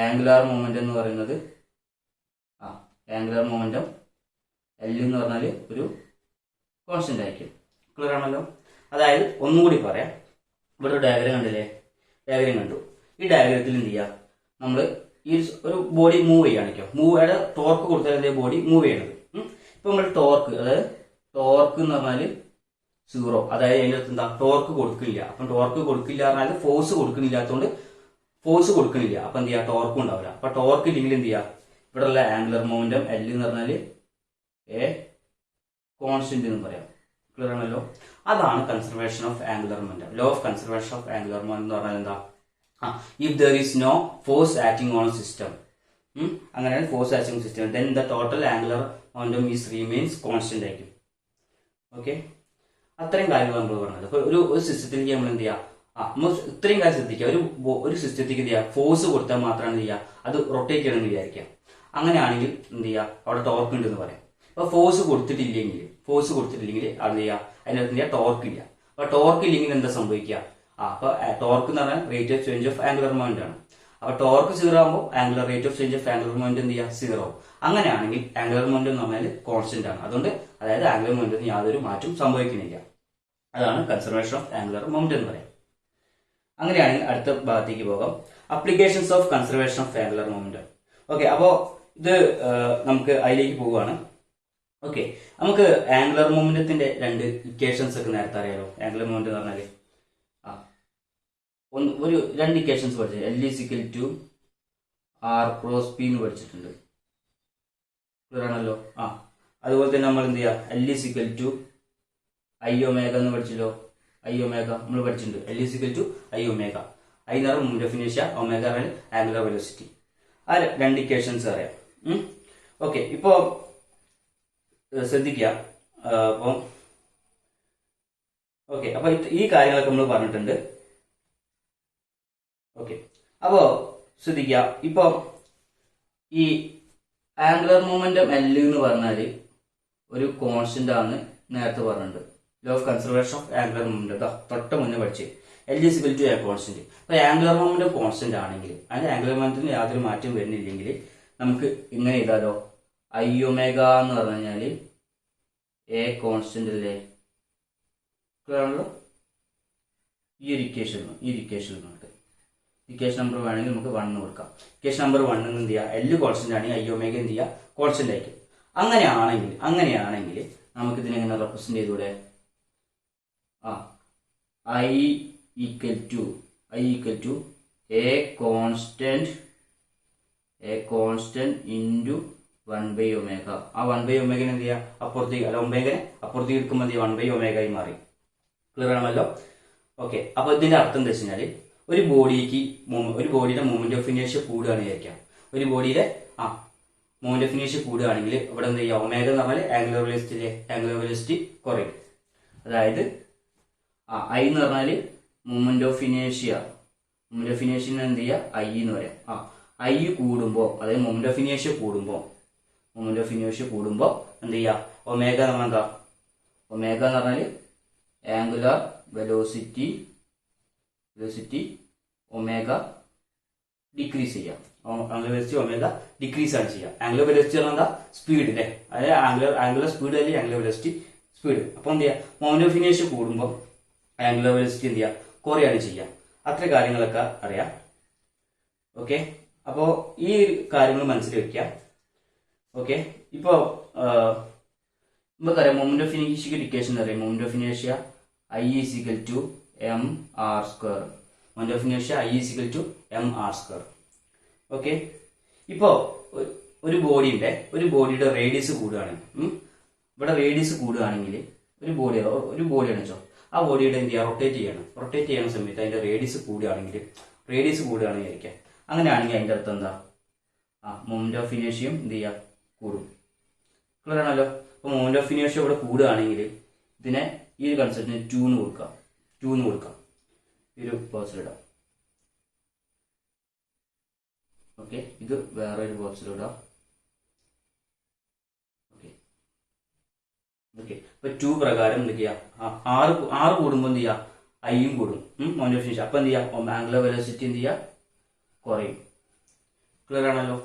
ആംഗുലർ മൊമെന്റം എന്ന് പറയുന്നത് ആംഗുലർ മൊമെന്റം L എന്ന് പറഞ്ഞാൽ ഒരു കോൺസ്റ്റന്റ് ആയിരിക്കും. ക്ലിയർ ആണല്ലോ. അതായത് ഒന്നുകൂടി പറയാം, ഇവിടെ ഒരു ഡയഗ്രം കണ്ടില്ലേ, ഡയഗ്രം കണ്ടു. ഈ ഡയഗ്രത്തിൽ എന്ത് ചെയ്യുക, നമ്മൾ ഈ ഒരു ബോഡി മൂവ് ചെയ്യുകയാണിക്കോ, ടോർക്ക് കൊടുത്താൽ ബോഡി മൂവ് ചെയ്യണത്. ഇപ്പൊ നമ്മൾ ടോർക്ക്, അതായത് ടോർക്ക് എന്ന് പറഞ്ഞാൽ 0, അതായത് അതിൻ്റെ അടുത്ത് എന്താ, ടോർക്ക് കൊടുക്കില്ല. അപ്പം ടോർക്ക് കൊടുക്കില്ല പറഞ്ഞാൽ ഫോഴ്സ് കൊടുക്കുന്നില്ലാത്തതുകൊണ്ട് ഫോഴ്സ് കൊടുക്കണില്ല. അപ്പൊ എന്ത് ചെയ്യുക, ടോർക്കും ഉണ്ടാവില്ല. അപ്പൊ ടോർക്ക് ഇല്ലെങ്കിൽ എന്ത് ചെയ്യുക, ഇവിടെ ഉള്ള ആംഗുലർ മൊമെന്റം L എന്ന് പറഞ്ഞാൽ കോൺസ്റ്റന്റ് എന്ന് പറയാം. ക്ലിയർ ആണല്ലോ. അതാണ് conservation of angular momentum. Law of conservation of angular momentum എന്ന് പറഞ്ഞാൽ എന്താ, if there is no force acting on system, അങ്ങനെ force acting system, then the total angular momentum is remains constant ആയിരിക്കും. Okay, അത്രയും കാര്യങ്ങൾ നമ്മൾ പറഞ്ഞത്. അപ്പൊ ഒരു സിസ്റ്റത്തിലേക്ക് നമ്മൾ എന്ത് ചെയ്യാം, നമ്മൾ ഇത്രയും കാര്യം ശ്രദ്ധിക്കുക. ഒരു സിസ്റ്റത്തേക്ക് എന്ത് ചെയ്യുക, ഫോഴ്സ് കൊടുത്താൽ മാത്രമാണ് എന്ത് ചെയ്യുക, അത് റൊട്ടേറ്റ് ചെയ്യണമെന്ന് വിചാരിക്കുക. അങ്ങനെയാണെങ്കിൽ എന്ത് ചെയ്യുക, അവിടെ ടോർക്ക് ഉണ്ടെന്ന് പറയാം. അപ്പൊ ഫോഴ്സ് കൊടുത്തിട്ടില്ലെങ്കിൽ അത് എന്ത് ചെയ്യുക, അതിനകത്ത് എന്ത് ചെയ്യുക, ടോർക്ക് ഇല്ല. അപ്പൊ ടോർക്ക് ഇല്ലെങ്കിൽ എന്താ സംഭവിക്കുക, അപ്പൊ ടോർക്ക് എന്ന് പറഞ്ഞാൽ rate of change of angular moment ആണ്. അപ്പൊ ടോർക്ക് 0 ആകുമ്പോൾ angular rate of change of angular moment എന്ത് ചെയ്യുക, 0 ആവും. അങ്ങനെയാണെങ്കിൽ ആംഗുലർ മൊമെന്റ് എന്ന് പറഞ്ഞാൽ കോൺസ്റ്റന്റ് ആണ്. അതുകൊണ്ട് അതായത് ആംഗുലർ മൊമെന്റിന് യാതൊരു മാറ്റം സംഭവിക്കുന്നില്ല. അതാണ് കൺസർവേഷൻ ഓഫ് ആംഗുലർ മൊമെന്റ് എന്ന് പറയാം. അങ്ങനെയാണെങ്കിൽ അടുത്ത ഭാഗത്തേക്ക് പോകാം, applications of conservation of angular moment. Okay, അപ്പോ ഇത് നമുക്ക് അതിലേക്ക് പോവുകയാണ്. ഓക്കെ, നമുക്ക് ആംഗുലർ മൊമെന്റത്തിന്റെ രണ്ട് ഇക്വേഷൻസ് ഒക്കെ നേരത്തെ അറിയാലോ. ആംഗുലർ മൊമെന്റ് എന്ന് പറഞ്ഞാല് രണ്ട് ഇക്വേഷൻസ് പഠിച്ചത്, L = R×P എന്ന് പഠിച്ചിട്ടുണ്ട്. ക്ലിയർ ആണല്ലോ. അതുപോലെ തന്നെ നമ്മൾ എന്ത് ചെയ്യുക, L = Iω എന്ന് പഠിച്ചല്ലോ. Iω നമ്മൾ പഠിച്ചിട്ടുണ്ട്. L = Iω. I എന്ന് പറഞ്ഞാൽ മൊമെന്റ് ഓഫ് ഇനേഷ്യ, ω പറഞ്ഞാൽ ആംഗുലർ വെലോസിറ്റി. ആ രണ്ട് ഇക്വേഷൻസ് അറിയാം. ഓക്കെ, ഇപ്പോ ശ്രദ്ധിക്കുക. അപ്പം ഓക്കെ, അപ്പൊ ഈ കാര്യങ്ങളൊക്കെ നമ്മൾ പറഞ്ഞിട്ടുണ്ട്. ഓക്കെ, അപ്പോ ശ്രദ്ധിക്കുക. ഇപ്പൊ ഈ ആംഗുലർ മൊമെന്റം L എന്ന് പറഞ്ഞാല് ഒരു കോൺസ്റ്റന്റ് ആണ് നേരത്തെ പറഞ്ഞിട്ടുണ്ട്. Law of conservation of angular momentum തൊട്ട് മുന്നേ പഠിച്ച്. L is equal to a constant. അപ്പോൾ ആംഗുലർ മൊമെന്റ് കോൺസ്റ്റന്റ് ആണെങ്കിൽ അതിന്റെ ആംഗുലർ മൊമെന്റിന് യാതൊരു മാറ്റം വരുന്നില്ലെങ്കിൽ നമുക്ക് ഇങ്ങനെ എഴുതാലോ, ഐ ഒമേഗ എന്ന് പറഞ്ഞു കഴിഞ്ഞാൽ എ കോൺസ്റ്റന്റ് അല്ലേ? ആണല്ലോ ഈ ഒരു ഇക്വേഷൻ ഇക്വേഷൻ നമ്പർ വേണമെങ്കിൽ നമുക്ക് 1 കൊടുക്കാം. ഇക്വേഷൻ നമ്പർ 1 എന്ത് ചെയ്യുക, എൽ കോൺസ്റ്റന്റ് ആണെങ്കിൽ ഐ ഒമേഗ എന്ത് ചെയ്യുക, കോൺസ്റ്റന്റ് ആയിരിക്കും. അങ്ങനെയാണെങ്കിൽ നമുക്ക് ഇതിനെങ്ങനെ റെപ്രസെന്റ് ചെയ്തൂടെ? I equal to a constant into 1/ω. ആ 1/ω എന്ത് ചെയ്യുക, അപ്പുറത്തേക്ക് എടുക്കുമ്പോൾ എന്ത് ചെയ്യുക, 1/ω ആയി മാറി. ക്ലിയർ ആണല്ലോ? ഓക്കെ. അപ്പൊ ഇതിന്റെ അർത്ഥം എന്താ വെച്ച് കഴിഞ്ഞാല് ഒരു ബോഡിയുടെ മൂവ്മെന്റ് ഓഫ് ഇനേഷ്യ കൂടുകയാണ് വിചാരിക്കാം. ഒരു ബോഡിയുടെ മൂവ്മെന്റ് ഓഫ് ഇനേഷ്യ കൂടുകയാണെങ്കിൽ ഇവിടെ എന്ത് ചെയ്യുക, ഒമേഗ എന്ന് പറഞ്ഞാൽ ആംഗുലർ വെലോസിറ്റി കുറയും. അതായത് ഐ എന്ന് പറഞ്ഞാൽ മൂവ്മെന്റ് ഓഫ് ഇനേഷ്യ എന്ത് ചെയ്യുക, ഐ എന്ന് പറയാം. ഐ കൂടുമ്പോൾ, അതായത് മൂവ്മെന്റ് ഓഫ് ഇനേഷ്യ കൂടുമ്പോൾ എന്ത് ചെയ്യുക, ഒമേഗ എന്ന് പറഞ്ഞാൽ ഒമേഗ എന്ന് പറഞ്ഞാൽ ആംഗുലർ വെലോസിറ്റി ഒമേഗ ഡിക്രീസ് ചെയ്യാം. ആംഗുലർ വെലോസിറ്റി ഒമേഗ ഡിക്രീസ് ആണ് ചെയ്യുക. ആംഗുലർ വെലോസിറ്റി പറഞ്ഞാൽ എന്താ, സ്പീഡ് അല്ലേ? അതായത് ആംഗുലർ സ്പീഡ് അല്ലെങ്കിൽ ആംഗുലർ വെലോസിറ്റി സ്പീഡ്. അപ്പോൾ എന്ത് ചെയ്യുക, മൊമെന്റ് ഓഫ് ഇനേഷ്യ കൂടുമ്പോൾ ആംഗുലർ വെലോസിറ്റി എന്ത് ചെയ്യുക, കുറയാണ് ചെയ്യുക. അത്ര കാര്യങ്ങളൊക്കെ അറിയാം. ഓക്കെ. അപ്പോ ഈ കാര്യങ്ങൾ മനസ്സിൽ വെക്കുക. ഓക്കെ. ഇപ്പോ നമുക്കറിയാം മൊമെന്റ് ഓഫ് ഇനേഷ്യക്ക് ഇക്വേഷൻ അറിയാം. മൊമെന്റ് ഓഫ് ഇനേഷ്യ I is equal to mr square. Moment of inertia I is equal to mr square. Okay. ഇപ്പോ ഒരു ബോഡിയുടെ റേഡിയസ് കൂടുകയാണ്. ഇവിടെ റേഡിയസ് കൂടുകയാണെങ്കിൽ ഒരു ബോഡിയാണ് വെച്ചോ, ആ ബോഡിയുടെ എന്ത് ചെയ്യുക, റൊട്ടേറ്റ് ചെയ്യുന്ന സമയത്ത് അതിന്റെ റേഡിയസ് കൂടുകയാണെങ്കിൽ വിചാരിക്കാം. അങ്ങനെയാണെങ്കിൽ അതിന്റെ അർത്ഥം എന്താ, മൊമെന്റ് ഓഫ് ഇനേഷ്യയും എന്ത് ചെയ്യുക, കൂടും. ക്ലിയർ ആണല്ലോ? അപ്പൊ മൊമെന്റ് ഓഫ് ഇനേഷ്യ ഇവിടെ കൂടുകയാണെങ്കിൽ ഇതിനെ ഈ ഒരു കൺസെപ്റ്റിന് 2 എന്ന് കൊടുക്കാം. ഈ ഒരു ബോക്സിലിടാം. ഓക്കെ. ഇത് വേറെ ഒരു ബോക്സിലിടാം. ഓക്കെ. ഇപ്പൊ 2 പ്രകാരം എന്ത് ചെയ്യാം, 6 കൂടുമ്പോൾ എന്ത് ചെയ്യാം, ഐയും കൂടും, മൊമെന്റ് ഓഫ് ഇനേഷ്യ. അപ്പൊ എന്ത് ചെയ്യാം, ആംഗുലർ വെലോസിറ്റി എന്ത് ചെയ്യാം, കുറയും. ക്ലിയർ ആണല്ലോ?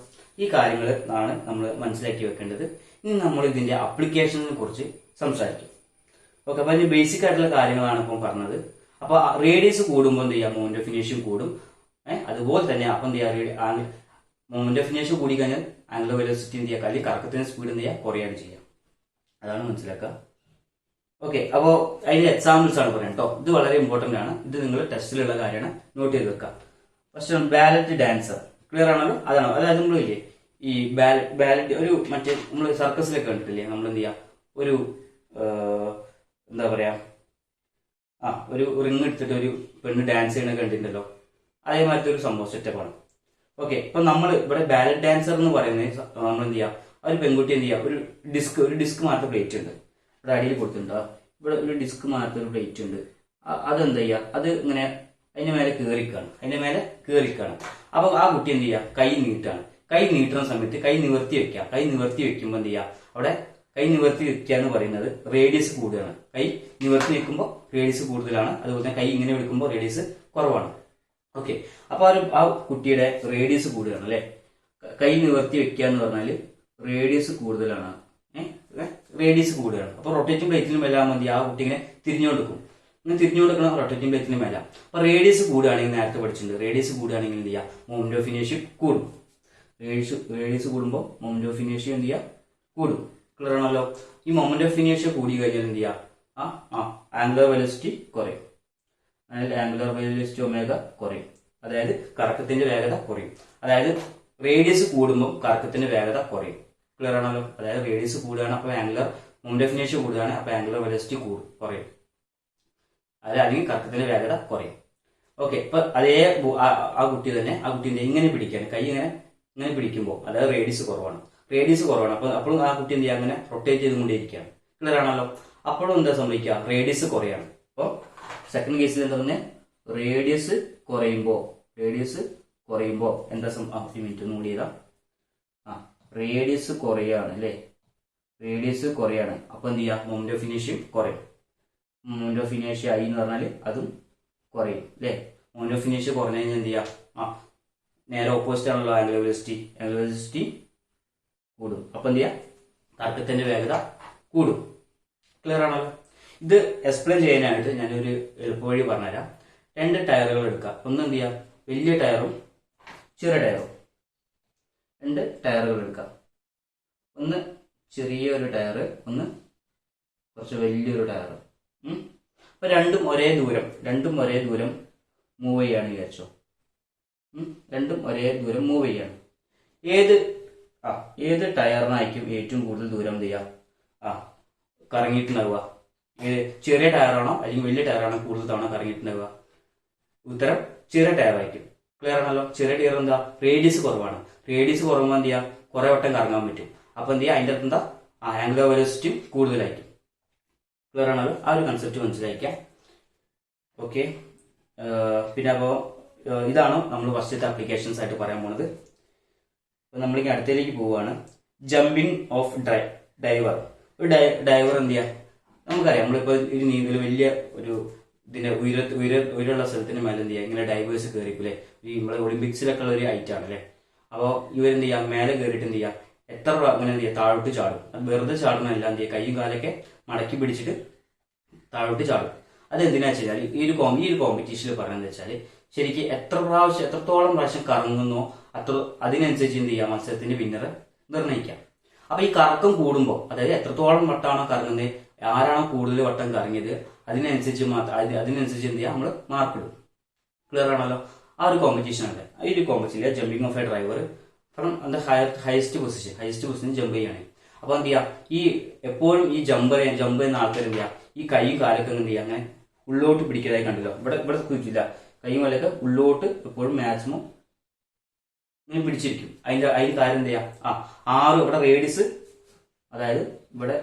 ഈ കാര്യങ്ങൾ ആണ് നമ്മൾ മനസ്സിലാക്കി വെക്കേണ്ടത്. ഇനി നമ്മൾ ഇതിന്റെ അപ്ലിക്കേഷനെ കുറിച്ച് സംസാരിക്കും. ഓക്കെ. അപ്പൊ അതിന് ബേസിക് ആയിട്ടുള്ള കാര്യങ്ങളാണ് ഇപ്പം പറഞ്ഞത്. അപ്പൊ റേഡിയസ് കൂടുമ്പോൾ എന്ത് ചെയ്യാം, മൊമെന്റ് ഓഫ് ഇനേഷ്യ കൂടും. അതുപോലെ തന്നെ അപ്പം എന്ത് ചെയ്യാം, മൊമെന്റ് ഓഫ് ഇനേഷ്യ കൂടി കഴിഞ്ഞാൽ ആംഗുലർ വെലോസിറ്റി എന്ത് ചെയ്യുക, അല്ലെങ്കിൽ കറക്കത്തിന്റെ സ്പീഡ് എന്ത് ചെയ്യുക, കുറയാണ് ചെയ്യുക. അതാണ് മനസ്സിലാക്കുക. ഓക്കെ. അപ്പോ അതിന്റെ എക്സാമ്പിൾസ് ആണ് പറയാം കേട്ടോ. ഇത് വളരെ ഇമ്പോർട്ടന്റ് ആണ്. ഇത് നിങ്ങൾ ടെസ്റ്റിലുള്ള കാര്യമാണ്, നോട്ട് ചെയ്ത് വെക്കുക. First ballot dancer. ക്ലിയർ ആണല്ലോ? അതായത് നമ്മളില്ലേ ഈ ബാലറ്റ് ഒരു മറ്റേ നമ്മൾ സർക്കസിലൊക്കെ കണ്ടിട്ടില്ലേ, നമ്മൾ എന്ത് ചെയ്യാം, ഒരു എന്താ പറയാ, ഒരു റിങ് എടുത്തിട്ട് ഒരു പെണ്ണ് ഡാൻസ് ചെയ്യണ കണ്ടിട്ടുണ്ടല്ലോ, അതേമാതിരത്തെ ഒരു സംഭവം സെറ്റപ്പാണ്. ഓക്കെ. അപ്പൊ നമ്മൾ ഇവിടെ ബാലറ്റ് ഡാൻസർ എന്ന് പറയുന്നത് നമ്മൾ എന്ത് ചെയ്യാം, ഒരു പെൺകുട്ടി എന്ത് ചെയ്യാം, ഒരു ഡിസ്ക് മാറ്റ പ്ലേറ്റ് ഉണ്ട് ഇവിടെ അടിയിൽ കൊടുത്തിട്ടുണ്ട്. ഇവിടെ ഒരു ഡിസ്ക് മാറ്റ ഒരു പ്ലേറ്റ് ഉണ്ട്. അതെന്താ ചെയ്യുക, അത് ഇങ്ങനെ അതിന്റെ മേലെ കയറിക്കാണ്. അപ്പൊ ആ കുട്ടി എന്ത് ചെയ്യുക, കൈ നീട്ടുന്ന സമയത്ത് കൈ നിവർത്തി വെക്കുമ്പോൾ എന്ത് ചെയ്യുക, അവിടെ കൈ നിവർത്തി വെക്കുക എന്ന് പറയുന്നത് റേഡിയസ് കൂടുകയാണ്. കൈ നിവർത്തി വെക്കുമ്പോൾ റേഡിയസ് കൂടുതലാണ്, അതുപോലെ തന്നെ കൈ ഇങ്ങനെ വെക്കുമ്പോൾ റേഡിയസ് കുറവാണ്. ഓക്കെ. അപ്പൊ ആ കുട്ടിയുടെ റേഡിയസ് കൂടുകയാണ് അല്ലെ. കൈ നിവർത്തി വെക്കുക എന്ന് പറഞ്ഞാല് റേഡിയസ് കൂടുതലാണ്. അപ്പൊ റൊട്ടേറ്റിംഗ് പ്ലേറ്റിന് മേലാൻ മതി ആ കുട്ടി ഇങ്ങനെ തിരിഞ്ഞുകൊടുക്കണം റൊട്ടേറ്റിംഗ് പ്ലേറ്റിന് മേല. അപ്പൊ റേഡിയസ് കൂടുകയാണെങ്കിൽ നേരത്തെ പഠിച്ചിട്ടുണ്ട്, റേഡിയസ് കൂടുകയാണെങ്കിൽ എന്ത് ചെയ്യുക, മൊമെന്റ് ഓഫ് ഇനേഷ്യ കൂടും. റേഡിയസ് കൂടുമ്പോൾ മൊമെന്റ് ഓഫ് ഇനേഷ്യ എന്ത് ചെയ്യുക, കൂടും. ക്ലിയർ ആണല്ലോ? ഈ മൊമെന്റ് ഓഫ് ഇനേഷ്യ കൂടി കഴിഞ്ഞാൽ എന്ത് ചെയ്യുക, ആംഗുലർ വെലോസിറ്റി കുറയും. അതായത് ആംഗുലർ വെലോസിറ്റി ഒമേഗ കുറയും. അതായത് കറക്കത്തിന്റെ വേഗത കുറയും. അതായത് റേഡിയസ് കൂടുമ്പോൾ കറക്കത്തിന്റെ വേഗത കുറയും. ക്ലിയർ ആണല്ലോ? അതായത് റേഡിയസ് കൂടുകയാണ്, അപ്പൊ ആംഗുലർ മൊമെന്റ് ഓഫ് ഇനേഷ്യ കൂടുകയാണ്, അപ്പൊ ആംഗുലർ വെലോസിറ്റി കുറയും. അല്ലെങ്കിൽ കറക്കത്തിന്റെ വേഗത കുറയും. ഓക്കെ. ഇപ്പൊ അതേ ആ കുട്ടീനെ ഇങ്ങനെ പിടിക്കാൻ, കൈ ഇങ്ങനെ പിടിക്കുമ്പോൾ അതായത് റേഡിയസ് കുറവാണ്. അപ്പൊ അപ്പോഴും ആ കുട്ടി എന്ത് ചെയ്യുക, അങ്ങനെ റൊട്ടേറ്റ് ചെയ്തുകൊണ്ടേയിരിക്കുകയാണ്. ക്ലിയർ ആണല്ലോ? അപ്പോഴും എന്താ സംഭവിക്കുക, റേഡിയസ് കുറയാണ്. അപ്പൊ സെക്കൻഡ് കേസിൽ എന്താ പറഞ്ഞാൽ, റേഡിയസ് കുറയുമ്പോ എന്താ മിനിറ്റ് ഒന്നും കൂടി ചെയ്താ, റേഡിയസ് കുറയാണ് അല്ലെ, അപ്പൊ എന്ത് ചെയ്യുക, മൊമെന്റ് ഓഫ് ഇനേഷ്യ കുറയും. മൊമെന്റ് ഓഫ് ഇനേഷ്യ ഐ എന്ന് പറഞ്ഞാൽ അതും കുറയും അല്ലേ. മൊമെന്റ് ഓഫ് ഇനേഷ്യ കുറഞ്ഞു കഴിഞ്ഞാൽ എന്ത് ചെയ്യാം, നേരെ ഓപ്പോസിറ്റ് ആണല്ലോ ആംഗുലർ വെലോസിറ്റി കൂടും. അപ്പൊ എന്ത് ചെയ്യാം, കറക്കത്തിന്റെ വേഗത കൂടും. ക്ലിയർ ആണല്ലോ. ഇത് എക്സ്പ്ലെയിൻ ചെയ്യാനായിട്ട് ഞാനൊരു എളുപ്പവഴി പറഞ്ഞുതരാം. 2 ടയറുകൾ എടുക്കാം. ഒന്ന് എന്ത് ചെയ്യാം, വലിയ ടയറും ചെറിയ ടയറും. 2 ടയറുകൾ എടുക്കാം. ഒന്ന് ചെറിയൊരു ടയർ, ഒന്ന് കുറച്ച് വലിയൊരു ടയർ. അപ്പൊ രണ്ടും ഒരേ ദൂരം മൂവ് ചെയ്യാണ് വിചാരിച്ചോ. രണ്ടും ഒരേ ദൂരം മൂവ് ചെയ്യാണ്. ഏത് ടയറിനായിരിക്കും ഏറ്റവും കൂടുതൽ ദൂരം എന്ത് ചെയ്യാം കറങ്ങിയിട്ടുണ്ടാവുക? ചെറിയ ടയറാണോ അല്ലെങ്കിൽ വലിയ ടയറാണോ കൂടുതൽ തവണ കറങ്ങിയിട്ടുണ്ടാവുക? ഉത്തരം ചെറിയ ടയർ ആയിരിക്കും. ക്ലിയർ ആണല്ലോ. ചെറിയ ടയർ എന്താ, റേഡിയസ് കുറവാണ്. റേഡിയസ് കുറവുമ്പോൾ എന്ത് ചെയ്യാം, കുറെ വട്ടം കറങ്ങാൻ പറ്റും. അപ്പൊ എന്ത് ചെയ്യാം, അതിന്റെ അടുത്ത് എന്താ, ആംഗുലർ വെലോസിറ്റി കൂടുതലായിരിക്കും. ക്ലിയർ ആണല്ലോ. ആ ഒരു കൺസെപ്റ്റ് മനസ്സിലാക്കാം. ഓക്കെ. പിന്നെ അപ്പോ ഇതാണ് നമ്മൾ ഫസ്റ്റത്തെ ആപ്ലിക്കേഷൻസ് ആയിട്ട് പറയാൻ പോണത്. അപ്പൊ നമ്മളിങ്ങനെ അടുത്തതിലേക്ക് പോവുകയാണ്. Jumping of diver. ഒരു ഡൈവർ എന്ത് ചെയ്യാം, നമുക്കറിയാം നമ്മളിപ്പോ ഒരു നീന്തൽ വലിയ ഒരു ഇതിന്റെ ഉയരമുള്ള സ്ഥലത്തിന് മേലെ എന്ത് ചെയ്യാം, ഇങ്ങനെ ഡൈവേഴ്സ് കയറിക്കൂലേ. ഈ നമ്മളെ ഒളിമ്പിക്സിലൊക്കെ ഉള്ള ഒരു ഐറ്റം ആണ് അല്ലേ. അപ്പോൾ ഇവരെന്ത് ചെയ്യാം, മേലെ കയറിയിട്ട് എന്ത് ചെയ്യാം, എത്ര അങ്ങനെ എന്ത് ചെയ്യാം, താഴോട്ട് ചാടും. വെറുതെ ചാടണമെല്ലാം എന്ത് ചെയ്യുക, കൈയും കാലൊക്കെ മടക്കി പിടിച്ചിട്ട് താഴോട്ട് ചാടും. അതെന്തിനാ വെച്ചാൽ ഈ ഒരു കോമ്പറ്റീഷനിൽ പറയുന്നത് വെച്ചാൽ ശരിക്കും എത്രത്തോളം പ്രാവശ്യം കറങ്ങുന്നോ അതിനനുസരിച്ച് എന്ത് ചെയ്യാം, മത്സരത്തിന്റെ വിന്നർ നിർണ്ണയിക്കാം. അപ്പൊ ഈ കറക്കം കൂടുമ്പോൾ, അതായത് എത്രത്തോളം വട്ടമാണോ കറങ്ങുന്നത്, ആരാണോ കൂടുതൽ വട്ടം കറങ്ങിയത് അതിനനുസരിച്ച് എന്ത് ചെയ്യാം, നമ്മൾ മാർക്ക് ഇടും. ക്ലിയർ ആണല്ലോ. ആ ഒരു കോമ്പറ്റീഷൻ ഉണ്ട്. ഈ ഒരു കോമ്പറ്റീഷനിൽ jumping of a driver from highest position jump ചെയ്യാണ്. അപ്പൊ എന്ത് ചെയ്യാം, ഈ എപ്പോഴും ഈ ജമ്പ് ചെയ്യുന്ന ആൾക്കാർ എന്ത് ചെയ്യാം, ഈ കൈയും കാലൊക്കെ എന്ത് ചെയ്യാം, അങ്ങനെ ഉള്ളോട്ട് പിടിക്കുന്നതായി കണ്ടല്ലോ. ഇവിടെ കുറ്റില്ല, കൈയും കാലൊക്കെ ഉള്ളോട്ട് എപ്പോഴും മാക്സിമം ഇങ്ങനെ പിടിച്ചിരിക്കും. അതിന്റെ കാര്യം എന്ത് ചെയ്യാം, ഇവിടെ റേഡിയസ്, അതായത് ഇവിടെ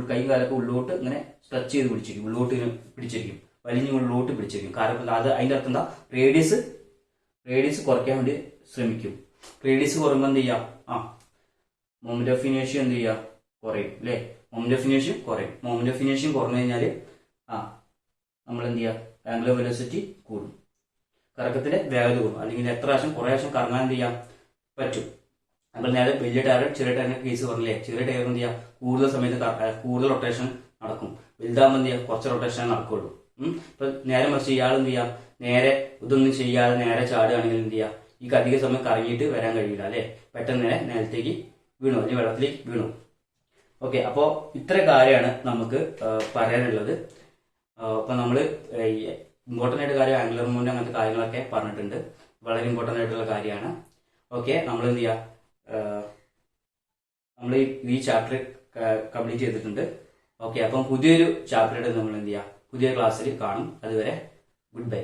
കൈയും കാലൊക്കെ ഉള്ളോട്ട് ഇങ്ങനെ സ്ട്രെച്ച് ചെയ്ത് പിടിച്ചിരിക്കും, ഉള്ളോട്ട് ഇങ്ങനെ പിടിച്ചിരിക്കും, വലിഞ്ഞ് ഉള്ളോട്ട് പിടിച്ചിരിക്കും. കാരണം അതിന്റെ അർത്ഥം എന്താ, റേഡിയസ് കുറയ്ക്കാൻ വേണ്ടി ശ്രമിക്കും. റേഡിയസ് കുറയുമ്പോൾ എന്ത് ചെയ്യാം, മൊമെന്റ് ഓഫ് ഇനേഷ്യ എന്ത് ചെയ്യാം, കുറയും അല്ലെ. മൊമെന്റ് ഓഫ് ഇനേഷ്യ കുറയും. മൊമെന്റ് ഓഫ് ഇനേഷ്യ കുറഞ്ഞു കഴിഞ്ഞാല് നമ്മൾ എന്ത് ചെയ്യാം, ആംഗുലർ വെലോസിറ്റി കൂടും, കറക്കത്തിന്റെ വേഗത കൂടും. അല്ലെങ്കിൽ എത്ര പ്രാവശ്യം കുറെ പ്രാവശ്യം കറങ്ങാൻ എന്ത് ചെയ്യാൻ പറ്റും. നമ്മൾ നേരെ വലിയ ടയർ ചെറിയ ടയറിന്റെ കേസ് പറഞ്ഞില്ലേ. ചെറിയ ടയർ എന്ത് ചെയ്യാം, കൂടുതൽ സമയത്ത് കൂടുതൽ റൊട്ടേഷൻ നടക്കും. വലുതാകുമ്പോൾ എന്ത് ചെയ്യാം, കുറച്ച് റൊട്ടേഷൻ നടക്കുള്ളൂ. ഇപ്പൊ നേരെ മറിച്ച് ഇയാൾ എന്ത് ചെയ്യാം, നേരെ ഇതൊന്നും ചെയ്യാതെ നേരെ ചാടുകയാണെങ്കിൽ എന്ത് ചെയ്യാം, ഈ അധിക സമയം കറങ്ങിയിട്ട് വരാൻ കഴിയില്ല അല്ലെ. പെട്ടെന്ന് നേരെ നേരത്തേക്ക് വീണു അല്ലെങ്കിൽ വെള്ളത്തിലേക്ക് വീണു. ഓക്കെ. അപ്പോ ഇത്ര കാര്യമാണ് നമുക്ക് പറയാനുള്ളത്. അപ്പൊ നമ്മള് ഇമ്പോർട്ടന്റ് ആയിട്ട് കാര്യം ആംഗുലർ മൊമെന്റ് അങ്ങനത്തെ കാര്യങ്ങളൊക്കെ പറഞ്ഞിട്ടുണ്ട്. വളരെ ഇമ്പോർട്ടന്റ് ആയിട്ടുള്ള കാര്യമാണ്. ഓക്കെ. നമ്മൾ എന്ത് ചെയ്യാം, നമ്മൾ ഈ ചാപ്റ്റർ കംപ്ലീറ്റ് ചെയ്തിട്ടുണ്ട്. ഓക്കെ. അപ്പം പുതിയൊരു ചാപ്റ്ററായിട്ട് നമ്മൾ എന്ത് ചെയ്യാം, പുതിയ ക്ലാസ്സിൽ കാണും. അതുവരെ ഗുഡ് ബൈ.